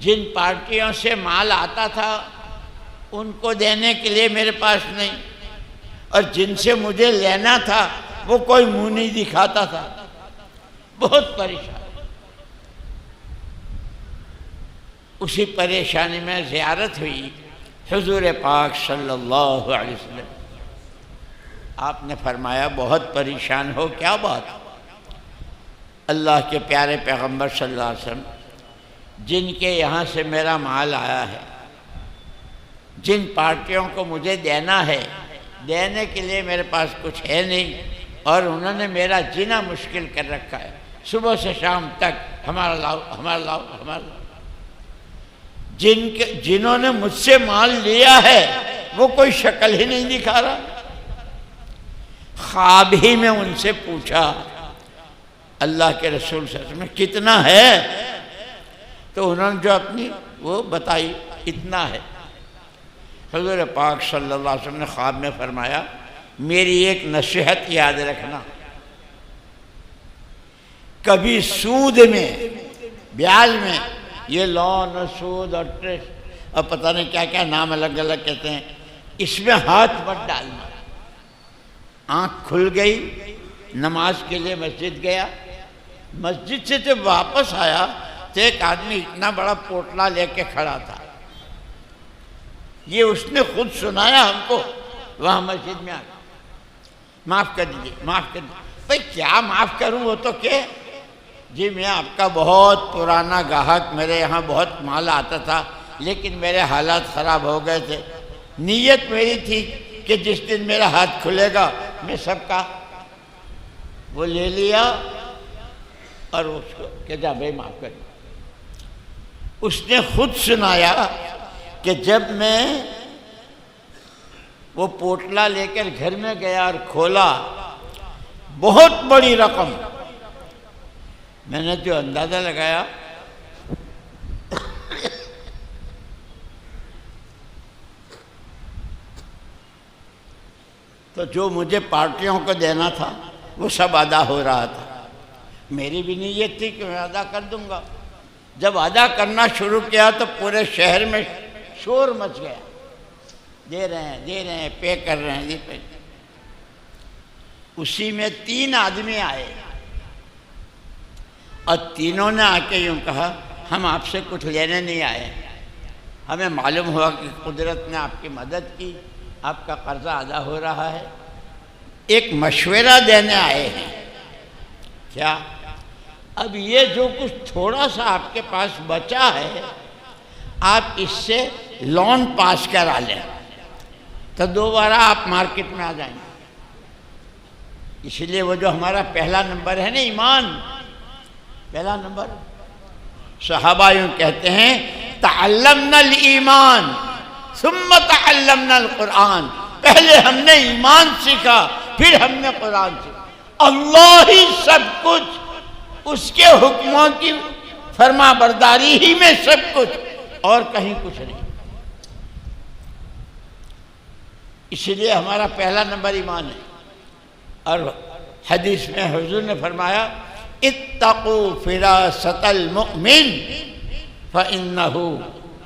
جن پارٹیوں سے مال آتا تھا ان کو دینے کے لیے میرے پاس نہیں، اور جن سے مجھے لینا تھا وہ کوئی منہ نہیں دکھاتا تھا، بہت پریشان۔ اسی پریشانی میں زیارت ہوئی حضور پاک صلی اللہ علیہ وسلم، آپ نے فرمایا بہت پریشان ہو، کیا بات؟ اللہ کے پیارے پیغمبر صلی اللہ علیہ وسلم، جن کے یہاں سے میرا مال آیا ہے، جن پارٹیوں کو مجھے دینا ہے، دینے کے لیے میرے پاس کچھ ہے نہیں، اور انہوں نے میرا جینا مشکل کر رکھا ہے، صبح سے شام تک ہمارا لاؤ۔ جنہوں نے مجھ سے مال لیا ہے وہ کوئی شکل ہی نہیں دکھا رہا۔ خواب ہی میں ان سے پوچھا اللہ کے رسول صلی اللہ علیہ وسلم کتنا ہے؟ تو انہوں نے جو اپنی وہ بتائی اتنا ہے۔ حضور پاک صلی اللہ علیہ وسلم نے خواب میں فرمایا میری ایک نصیحت یاد رکھنا، کبھی سود میں بیاج میں یہ لون اور سود اور ٹرسٹ اور پتہ نہیں کیا کیا نام الگ الگ کہتے ہیں، اس میں ہاتھ مت ڈالنا۔ آنکھ کھل گئی، نماز کے لیے مسجد گیا، مسجد سے جب واپس آیا تو ایک آدمی اتنا بڑا پوٹلا لے کے کھڑا تھا۔ یہ اس نے خود سنایا ہم کو وہاں مسجد میں آ کے، معاف کر دیجیے معاف کر دیجیے۔ بھائی کیا معاف کروں؟ وہ تو کہ جی میں آپ کا بہت پرانا گاہک، میرے یہاں بہت مال آتا تھا لیکن میرے حالات خراب ہو گئے تھے، نیت میری تھی کہ جس دن میرا ہاتھ کھلے گا میں سب کا وہ لے لیا اور اس کو کہ جا بھائی معاف کر۔ اس نے خود سنایا کہ جب میں وہ پوٹلا لے کر گھر میں گیا اور کھولا، بہت بڑی رقم، میں نے جو اندازہ لگایا تو جو مجھے پارٹیوں کو دینا تھا وہ سب ادا ہو رہا تھا۔ میری بھی نیت تھی کہ میں ادا کر دوں گا۔ جب ادا کرنا شروع کیا تو پورے شہر میں شور مچ گیا، دے رہے ہیں پے کر رہے ہیں جی پے۔ اسی میں 3 آدمی آئے اور تینوں نے آ کے یوں کہا ہم آپ سے کچھ لینے نہیں آئے، ہمیں معلوم ہوا کہ قدرت نے آپ کی مدد کی، آپ کا قرضہ ادا ہو رہا ہے، ایک مشورہ دینے آئے ہیں۔ کیا؟ اب یہ جو کچھ تھوڑا سا آپ کے پاس بچا ہے آپ اس سے لون پاس کرا لیں تو دوبارہ آپ مارکیٹ میں آ جائیں گے۔ اس لیے وہ جو ہمارا پہلا نمبر ہے نا ایمان، پہلا نمبر صحابہ یوں کہتے ہیں تعلمنا الایمان ثم تعلمنا القرآن، پہلے ہم نے ایمان سیکھا پھر ہم نے قرآن سیکھا۔ اللہ ہی سب کچھ، اس کے حکموں کی فرما برداری ہی میں سب کچھ، اور کہیں کچھ نہیں۔ اس لیے ہمارا پہلا نمبر ایمان ہے۔ اور حدیث میں حضور نے فرمایا اتقوا فراست المؤمن فإنه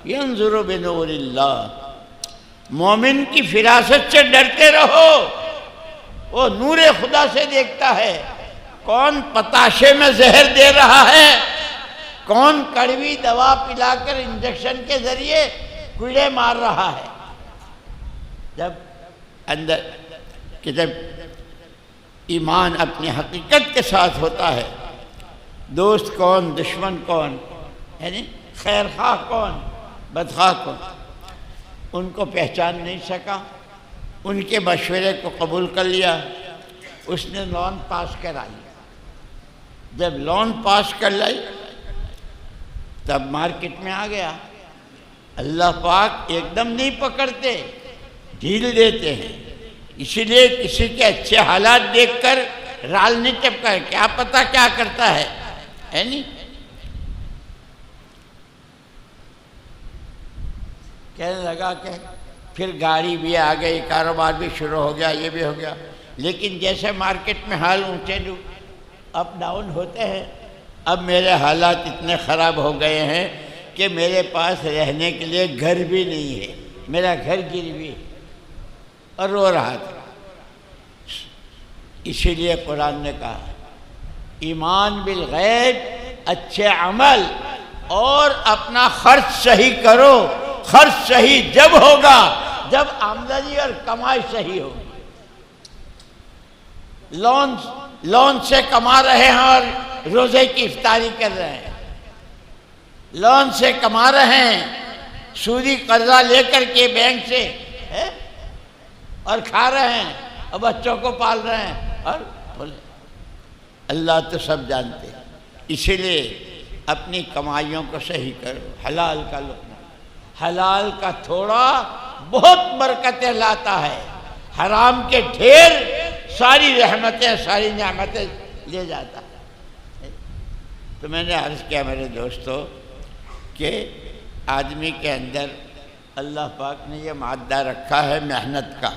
ينظر بنور اللہ، مومن کی فراست سے ڈرتے رہو، وہ نور خدا سے دیکھتا ہے۔ کون پتاشے میں زہر دے رہا ہے، کون کڑوی دوا پلا کر انجیکشن کے ذریعے کیڑے مار رہا ہے۔ جب اندر کہ جب ایمان اپنی حقیقت کے ساتھ ہوتا ہے، دوست کون دشمن کون، یعنی خیر خواہ کون بدخواہ کون، ان کو پہچان نہیں سکا، ان کے مشورے کو قبول کر لیا۔ اس نے لون پاس کرا لیا۔ جب لون پاس کر لائی تب مارکیٹ میں آ گیا۔ اللہ پاک ایک دم نہیں پکڑتے، ڈھیل دیتے ہیں۔ اسی لیے کسی کے اچھے حالات دیکھ کر رال نہیں ٹپکا، کیا پتہ کیا کرتا ہے نہیں؟ کہنے لگا کہ پھر گاڑی بھی آ گئی، کاروبار بھی شروع ہو گیا، یہ بھی ہو گیا، لیکن جیسے مارکیٹ میں حال اونچے اپ ڈاؤن ہوتے ہیں، اب میرے حالات اتنے خراب ہو گئے ہیں کہ میرے پاس رہنے کے لیے گھر بھی نہیں ہے، میرا گھر گروی ہے، اور رو رہا تھا۔ اسی لیے قرآن نے کہا ایمان بالغیب، اچھے عمل اور اپنا خرچ صحیح کرو۔ خرچ صحیح جب ہوگا جب آمدنی اور کمائی صحیح ہوگی۔ لون سے کما رہے ہیں اور روزے کی افطاری کر رہے ہیں، لون سے کما رہے ہیں، سودی قرضہ لے کر کے بینک سے اور کھا رہے ہیں اور بچوں کو پال رہے ہیں، اور بولے اللہ تو سب جانتے ہیں۔ اسی لیے اپنی کمائیوں کو صحیح کرو، حلال کا لقمہ، حلال کا تھوڑا بہت برکتیں لاتا ہے، حرام کے ڈھیر ساری رحمتیں ساری نعمتیں لے جاتا ہے۔ تو میں نے عرض کیا میرے دوستو کہ آدمی کے اندر اللہ پاک نے یہ مادہ رکھا ہے محنت کا،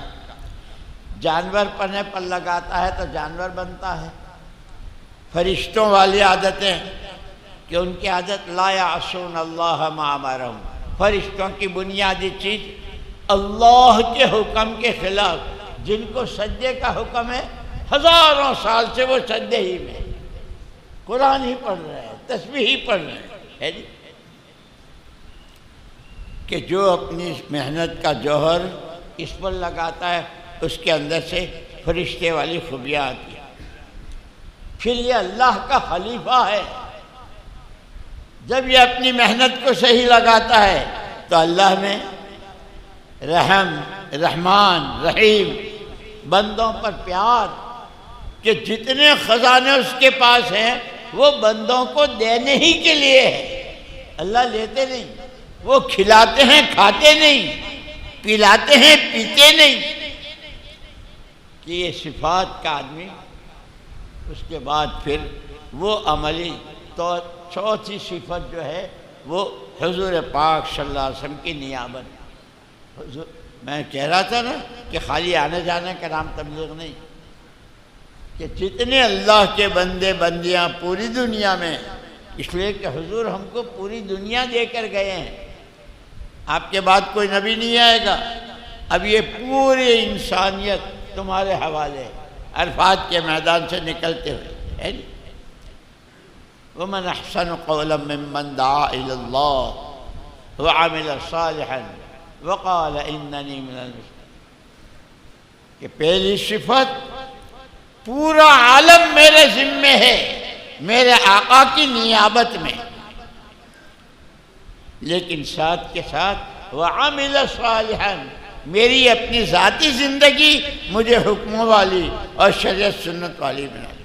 جانور پنے پر لگاتا ہے تو جانور بنتا ہے۔ فرشتوں والی عادتیں کہ ان کی عادت لا یعصون اللہ ما امرہم، فرشتوں کی بنیادی چیز اللہ کے حکم کے خلاف، جن کو سجدے کا حکم ہے ہزاروں سال سے وہ سجدے ہی میں قرآن ہی پڑھ رہے ہیں، تسبیح ہی پڑھ رہے ہیں، کہ جو اپنی محنت کا جوہر اس پر لگاتا ہے اس کے اندر سے فرشتے والی خوبیاں آتی ہیں۔ پھر یہ اللہ کا خلیفہ ہے، جب یہ اپنی محنت کو صحیح لگاتا ہے تو اللہ میں رحم، رحمان، رحیم، بندوں پر پیار، کہ جتنے خزانے اس کے پاس ہیں وہ بندوں کو دینے ہی کے لیے ہے، اللہ لیتے نہیں، وہ کھلاتے ہیں کھاتے نہیں، پلاتے ہیں پیتے نہیں، کہ یہ صفات کا آدمی اس کے بعد پھر وہ عملی تو چوتھی صفت جو ہے وہ حضور پاک صلی اللہ علیہ وسلم کی نیابت۔ میں کہہ رہا تھا نا کہ خالی آنے جانے کا نام تبلیغ نہیں، کہ جتنے اللہ کے بندے بندیاں پوری دنیا میں، اس لیے کہ حضور ہم کو پوری دنیا دے کر گئے ہیں، آپ کے بعد کوئی نبی نہیں آئے گا، اب یہ پوری انسانیت تمہارے حوالے، عرفات کے میدان سے نکلتے ہوئے، وَمَنْ أَحْسَنُ قَوْلًا مِّمَّنْ دَعَا إِلَى اللَّهِ وَعَمِلَ صَالِحًا وَقَالَ إِنَّنِي مِنَ الْمُسْلِمِينَ، کہ پہلی صفت پورا عالم میرے ذمے ہے، میرے آقا کی نیابت میں، لیکن ساتھ کے ساتھ وَعَمِلَ صَالِحًا، میری اپنی ذاتی زندگی مجھے حکموں والی اور شریعت سنت والی بنا لی۔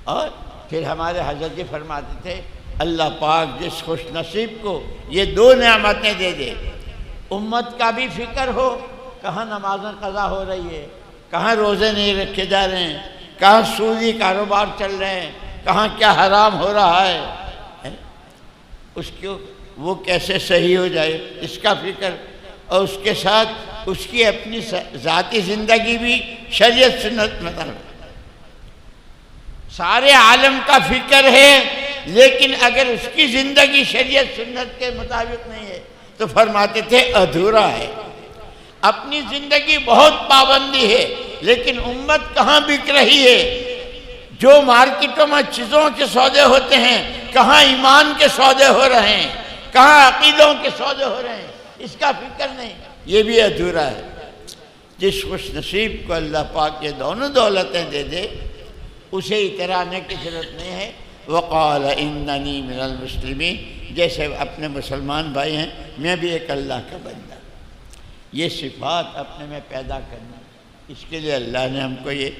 اور پھر ہمارے حضرت جی فرماتے تھے اللہ پاک جس خوش نصیب کو یہ دو نعمتیں دے دے، امت کا بھی فکر ہو، کہاں نمازیں قضا ہو رہی ہے، کہاں روزے نہیں رکھے جا رہے ہیں، کہاں سودی کاروبار چل رہے ہیں، کہاں کیا حرام ہو رہا ہے، اس کو وہ کیسے صحیح ہو جائے اس کا فکر، اور اس کے ساتھ اس کی اپنی ذاتی زندگی بھی شریعت سنت مطابق، سارے عالم کا فکر ہے، لیکن اگر اس کی زندگی شریعت سنت کے مطابق نہیں ہے تو فرماتے تھے ادھورا ہے۔ اپنی زندگی بہت پابندی ہے، لیکن امت کہاں بک رہی ہے، جو مارکیٹوں میں چیزوں کے سودے ہوتے ہیں، کہاں ایمان کے سودے ہو رہے ہیں، کہاں عقیدوں کے سودے ہو رہے ہیں، اس کا فکر نہیں، یہ بھی ادھورا ہے۔ جس خوش نصیب کو اللہ پاک یہ دونوں دولتیں دے دے اسے اترانے کی ضرورت نہیں ہے۔ وقال اننی من المسلمین، جیسے اپنے مسلمان بھائی ہیں میں بھی ایک اللہ کا بندہ، یہ صفات اپنے میں پیدا کرنا، اس کے لیے اللہ نے ہم کو یہ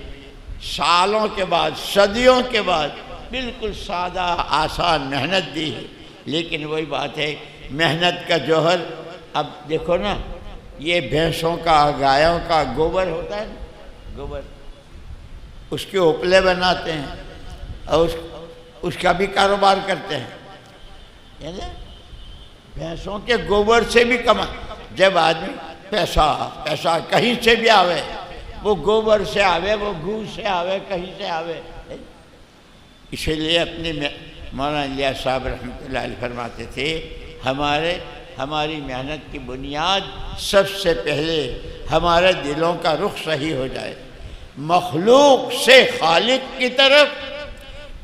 سالوں کے بعد صدیوں کے بعد بالکل سادہ آسان محنت دی ہے، لیکن وہی بات ہے محنت کا جوہر۔ اب دیکھو نا یہ بھینسوں کا گایوں کا گوبر ہوتا ہے نا، گوبر اس کے اوپلے بناتے ہیں اور اس کا بھی کاروبار کرتے ہیں، یعنی بھینسوں کے گوبر سے بھی کما، جب آدمی پیسہ کہیں سے بھی آوے، وہ گوبر سے آوے، وہ گو سے آوے، کہیں سے آوے، اسی لیے اپنی مولانا الیاس صاحب رحمۃ اللہ علیہ فرماتے تھے ہماری محنت کی بنیاد سب سے پہلے ہمارے دلوں کا رخ صحیح ہو جائے، مخلوق سے خالق کی طرف،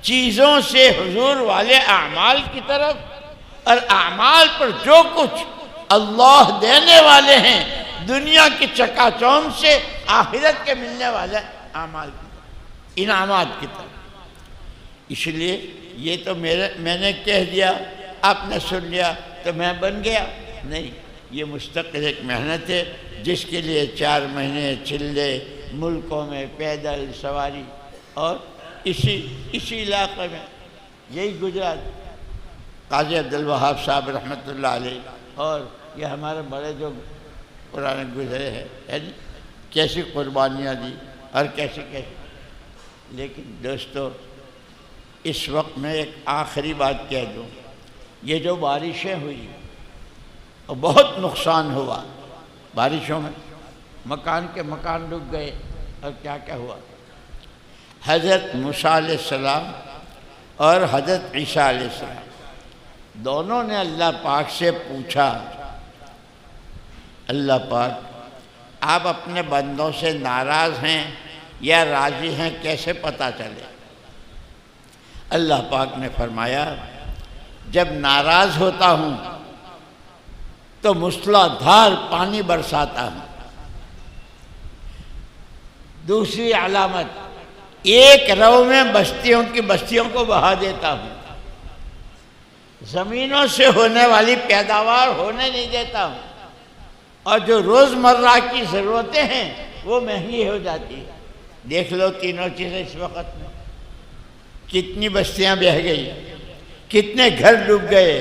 چیزوں سے حضور والے اعمال کی طرف، اور اعمال پر جو کچھ اللہ دینے والے ہیں دنیا کی چکا چوند سے آخرت کے ملنے والے اعمال کی طرف، انعامات کی طرف۔ اس لیے یہ تو میں نے کہہ دیا آپ نے سن لیا تو میں بن گیا، نہیں، یہ مستقل ایک محنت ہے جس کے لیے 4 مہینے چلے ملکوں میں پیدل سواری، اور اسی علاقے میں یہی گجرات قاضی عبدالوہاب صاحب رحمۃ اللہ علیہ اور یہ ہمارے بڑے جو پرانے گزرے ہیں کیسی قربانیاں دی اور کیسے لیکن دوستو اس وقت میں ایک آخری بات کہہ دوں، یہ جو بارشیں ہوئی اور بہت نقصان ہوا بارشوں میں، مکان کے مکان ڈوب گئے، اور کیا کیا ہوا۔ حضرت موسیٰ علیہ السلام اور حضرت عیسیٰ علیہ السلام دونوں نے اللہ پاک سے پوچھا، اللہ پاک آپ اپنے بندوں سے ناراض ہیں یا راضی ہیں، کیسے پتہ چلے؟ اللہ پاک نے فرمایا جب ناراض ہوتا ہوں تو مسلح دھار پانی برساتا ہوں، دوسری علامت ایک رو میں بستیوں کو بہا دیتا ہوں، زمینوں سے ہونے والی پیداوار ہونے نہیں دیتا ہوں، اور جو روزمرہ کی ضرورتیں ہیں وہ مہنگی ہو جاتی ہیں۔ دیکھ لو تینوں چیزیں اس وقت میں، کتنی بستیاں بہہ گئی، کتنے گھر ڈوب گئے،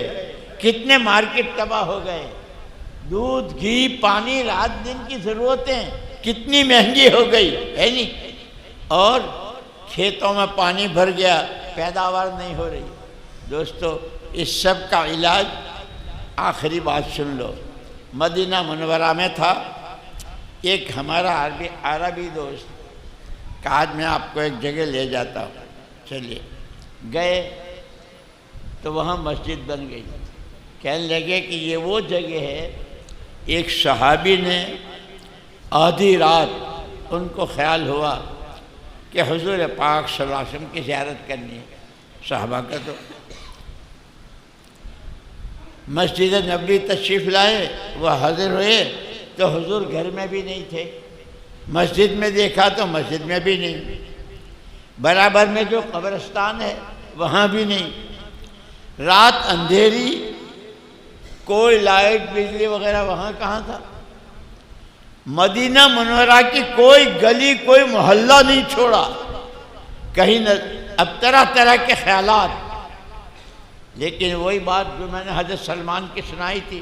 کتنے مارکیٹ تباہ ہو گئے، دودھ گھی پانی رات دن کی ضرورتیں کتنی مہنگی ہو گئی ہے نہیں، اور کھیتوں میں پانی بھر گیا، پیداوار نہیں ہو رہی۔ دوستو اس سب کا علاج، آخری بات سن لو، مدینہ منورہ میں تھا ایک ہمارا عربی دوست، کہا آج میں آپ کو ایک جگہ لے جاتا ہوں، چلیے گئے تو وہاں مسجد بن گئی، کہنے لگے کہ یہ وہ جگہ ہے، ایک صحابی نے آدھی رات ان کو خیال ہوا کہ حضور پاک صلی اللہ علیہ وسلم کی زیارت کرنی ہے، صحابہ کا تو مسجد نبوی تشریف لائے، وہ حاضر ہوئے تو حضور گھر میں بھی نہیں تھے، مسجد میں دیکھا تو مسجد میں بھی نہیں، برابر میں جو قبرستان ہے وہاں بھی نہیں، رات اندھیری، کوئی لائٹ بجلی وغیرہ وہاں کہاں تھا، مدینہ منورہ کی کوئی گلی کوئی محلہ نہیں چھوڑا، کہیں نہ، اب طرح طرح کے خیالات، لیکن وہی بات جو میں نے حضرت سلمان کی سنائی تھی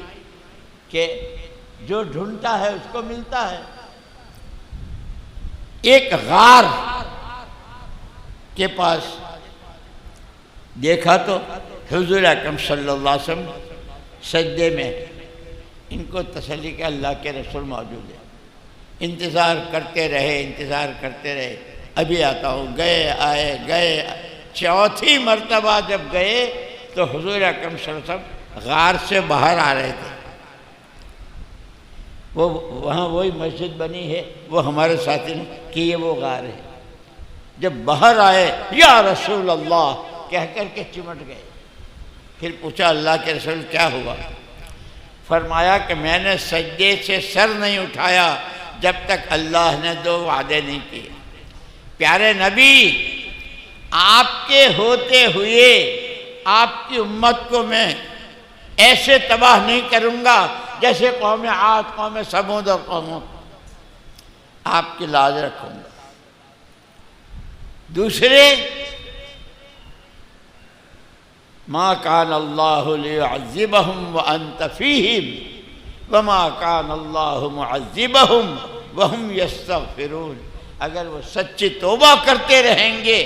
کہ جو ڈھونڈتا ہے اس کو ملتا ہے۔ ایک غار کے پاس دیکھا تو حضور اکرم صلی اللہ علیہ وسلم سجدے میں، ان کو تسلی کہ اللہ کے رسول موجود ہے، انتظار کرتے رہے، ابھی آتا ہوں، گئے آئے، چوتھی مرتبہ جب گئے تو حضور اکرم صلی اللہ علیہ وسلم غار سے باہر آ رہے تھے، وہاں وہی مسجد بنی ہے، وہ ہمارے ساتھی نے کہ یہ وہ غار ہے، جب باہر آئے یا رسول اللہ کہہ کر کے چمٹ گئے، پھر پوچھا اللہ کے رسول کیا ہوا؟ فرمایا کہ میں نے سجدے سے سر نہیں اٹھایا جب تک اللہ نے 2 وعدے نہیں کیے۔ پیارے نبی، آپ کے ہوتے ہوئے آپ کی امت کو میں ایسے تباہ نہیں کروں گا جیسے قوم عاد، قوم ثمود اور قوم، آپ کی لاج رکھوں گا۔ دوسرے، ما کان اللہ لیعذبہم وانت فیہم وما کان اللہ معذبہم وہم یستغفرون، اگر وہ سچی توبہ کرتے رہیں گے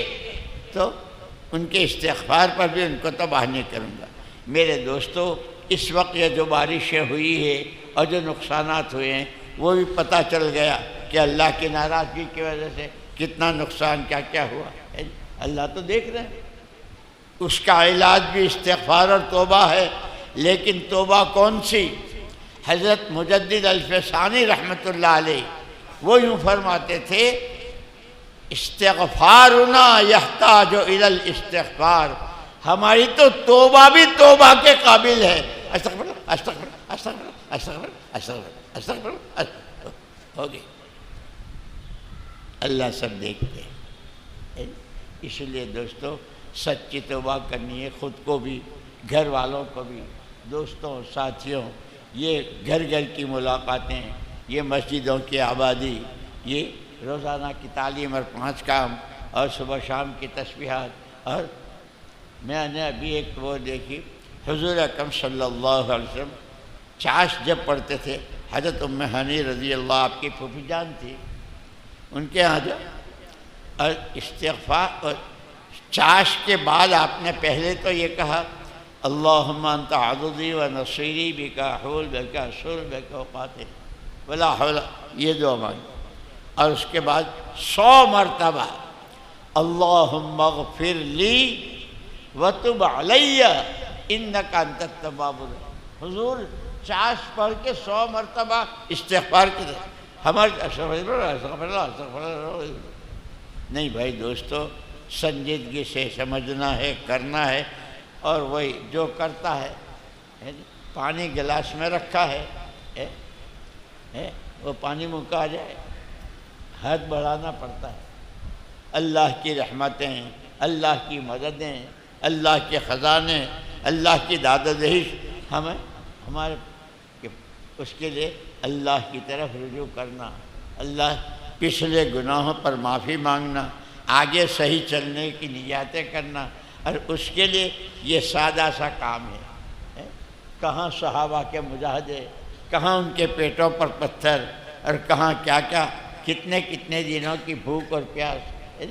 تو ان کے استغفار پر بھی ان کو تباہ نہیں کروں گا۔ میرے دوستو، اس وقت یہ جو بارشیں ہوئی ہے اور جو نقصانات ہوئے ہیں وہ بھی پتہ چل گیا کہ اللہ کی ناراضگی کی وجہ سے کتنا نقصان کیا کیا ہوا، اللہ تو دیکھ رہے ہیں۔ اس کا علاج بھی استغفار اور توبہ ہے، لیکن توبہ کون سی؟ حضرت مجدد الفسانی رحمۃ اللہ علیہ وہ یوں فرماتے تھے، استغفارنا یحتاج الی الاستغفار، ہماری تو توبہ بھی توبہ کے قابل ہے، استغفر استغفر استغفر استغفر استغفر استغفر ہوگی، اللہ سب دیکھتے ہیں۔ اس لیے دوستو سچی توبہ کرنی ہے، خود کو بھی، گھر والوں کو بھی، دوستوں ساتھیوں، یہ گھر گھر کی ملاقاتیں، یہ مسجدوں کی آبادی، یہ روزانہ کی تعلیم اور 5 کام، اور صبح شام کی تسبیحات۔ اور میں نے ابھی ایک وہ دیکھی، حضور اکرم صلی اللہ علیہ وسلم چاش جب پڑھتے تھے، حضرت ام ہانی رضی اللہ آپ کی پھوپھی جان تھی، ان کے یہاں جو اور استغفار اور چاش کے بعد آپ نے پہلے تو یہ کہا اللہم انت عضدی و نصیری بکا حول بکا سر بکا قاتل ولا حول، یہ دعا مانگی، اور اس کے بعد 100 مرتبہ اللہم اغفر لی وتب علی انک انت التواب الرحیم۔ حضور چاش پڑھ کے 100 مرتبہ استغفار کی دے، ہمارے نہیں بھائی دوستو، سنجیدگی سے سمجھنا ہے، کرنا ہے، اور وہی جو کرتا ہے پانی گلاس میں رکھا ہے وہ پانی مکا آ جائے، حد بڑھانا پڑتا ہے۔ اللہ کی رحمتیں، اللہ کی مددیں، اللہ کے خزانے، اللہ کی داد و دہش ہمیں ہمارے اس کے لیے اللہ کی طرف رجوع کرنا، اللہ پچھلے گناہوں پر معافی مانگنا، آگے صحیح چلنے کی نیتیں کرنا، اور اس کے لیے یہ سادہ سا کام ہے۔ کہاں صحابہ کے مجاہدے، کہاں ان کے پیٹوں پر پتھر، اور کہاں کیا کیا، کتنے کتنے دنوں کی بھوک اور پیاس،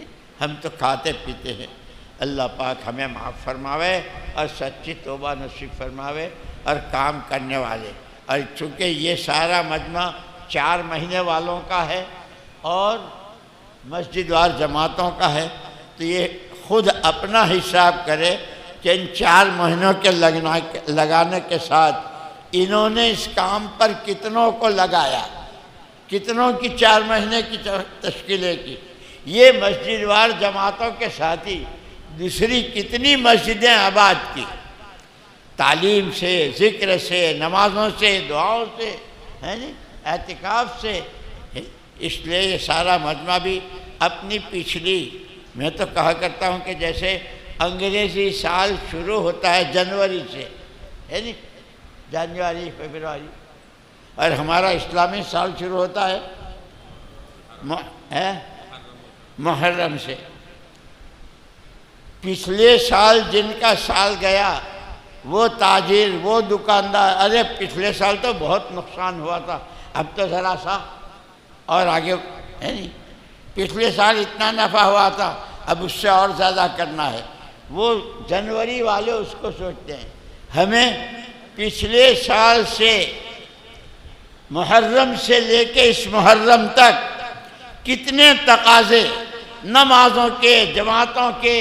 ہم تو کھاتے پیتے ہیں۔ اللہ پاک ہمیں معاف فرماوے اور سچی توبہ نصیب فرماوے اور کام کرنے والے۔ اور چونکہ یہ سارا مجمع 4 مہینے والوں کا ہے اور مسجد وار جماعتوں کا ہے، تو یہ خود اپنا حساب کرے کہ ان 4 مہینوں کے لگانے کے ساتھ انہوں نے اس کام پر کتنوں کو لگایا، کتنوں کی 4 مہینے کی تشکیلیں کی۔ یہ مسجد وار جماعتوں کے ساتھی دوسری کتنی مسجدیں آباد کی، تعلیم سے، ذکر سے، نمازوں سے، دعاؤں سے، اعتکاف سے۔ اس لیے یہ سارا مجمع بھی اپنی پچھلی، میں تو کہا کرتا ہوں کہ جیسے انگریزی سال شروع ہوتا ہے جنوری سے، جنوری فروری، اور ہمارا اسلامی سال شروع ہوتا ہے محرم سے۔ پچھلے سال جن کا سال گیا وہ تاجر، وہ دکاندار، ارے پچھلے سال تو بہت نقصان ہوا تھا، اب تو ذرا سا اور آگے ہے نہیں، پچھلے سال اتنا نفع ہوا تھا، اب اس سے اور زیادہ کرنا ہے۔ وہ جنوری والے اس کو سوچتے ہیں۔ ہمیں پچھلے سال سے محرم سے لے کے اس محرم تک کتنے تقاضے نمازوں کے، جماعتوں کے،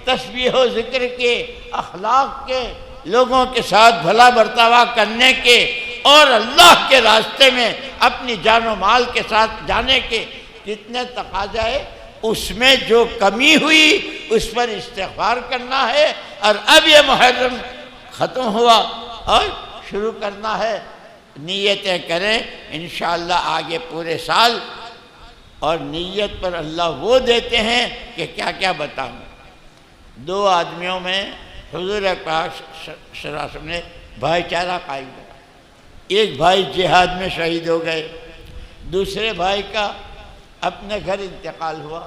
تسبیح و ذکر کے، اخلاق کے، لوگوں کے ساتھ بھلا برتاوا کرنے کے، اور اللہ کے راستے میں اپنی جان و مال کے ساتھ جانے کے کتنے تقاضے ہیں۔ اس میں جو کمی ہوئی اس پر استغفار کرنا ہے، اور اب یہ محرم ختم ہوا اور شروع کرنا ہے۔ نیتیں کریں انشاءاللہ آگے پورے سال، اور نیت پر اللہ وہ دیتے ہیں کہ کیا کیا بتاؤں۔ 2 آدمیوں میں حضور پاک صلی اللہ علیہ وسلم نے بھائی چارہ قائم کیا۔ ایک بھائی جہاد میں شہید ہو گئے، دوسرے بھائی کا اپنے گھر انتقال ہوا۔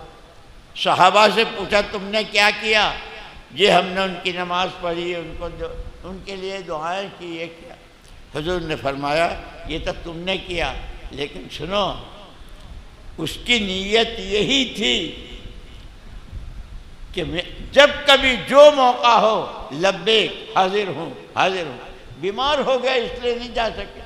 صحابہ سے پوچھا تم نے کیا کیا؟ یہ ہم نے ان کی نماز پڑھی، ان کے لیے دعائیں کی، یہ کیا۔ حضور نے فرمایا یہ تو تم نے کیا، لیکن سنو اس کی نیت یہی تھی کہ جب کبھی جو موقع ہو لبیک، حاضر ہوں حاضر ہوں۔ بیمار ہو گئے اس لیے نہیں جا سکے،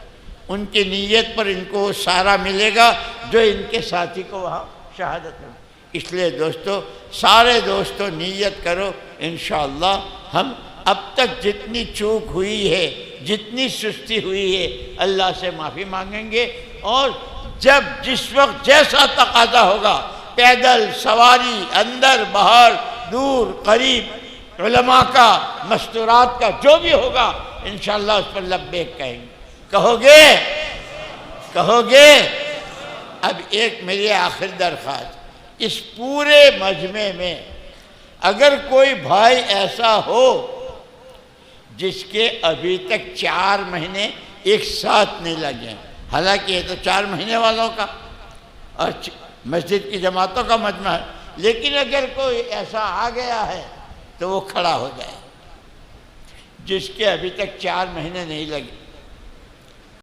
ان کی نیت پر ان کو سارا ملے گا جو ان کے ساتھی کو وہاں شہادت میں۔ اس لیے دوستو، سارے دوستو نیت کرو، انشاءاللہ ہم اب تک جتنی چوک ہوئی ہے، جتنی سستی ہوئی ہے، اللہ سے معافی مانگیں گے، اور جب جس وقت جیسا تقاضا ہوگا، پیدل، سواری، اندر باہر، دور قریب، علماء کا، مستورات کا، جو بھی ہوگا انشاءاللہ اس پر لبیک کہیں گے۔ کہو گے؟ کہو گے؟ اب ایک میری آخر درخواست، اس پورے مجمع میں اگر کوئی بھائی ایسا ہو جس کے ابھی تک 4 مہینے ایک ساتھ نہیں لگے، حالانکہ یہ تو 4 مہینے والوں کا اور مسجد کی جماعتوں کا مجمع ہے، لیکن اگر کوئی ایسا آ گیا ہے تو وہ کھڑا ہو جائے، جس کے ابھی تک 4 مہینے نہیں لگے۔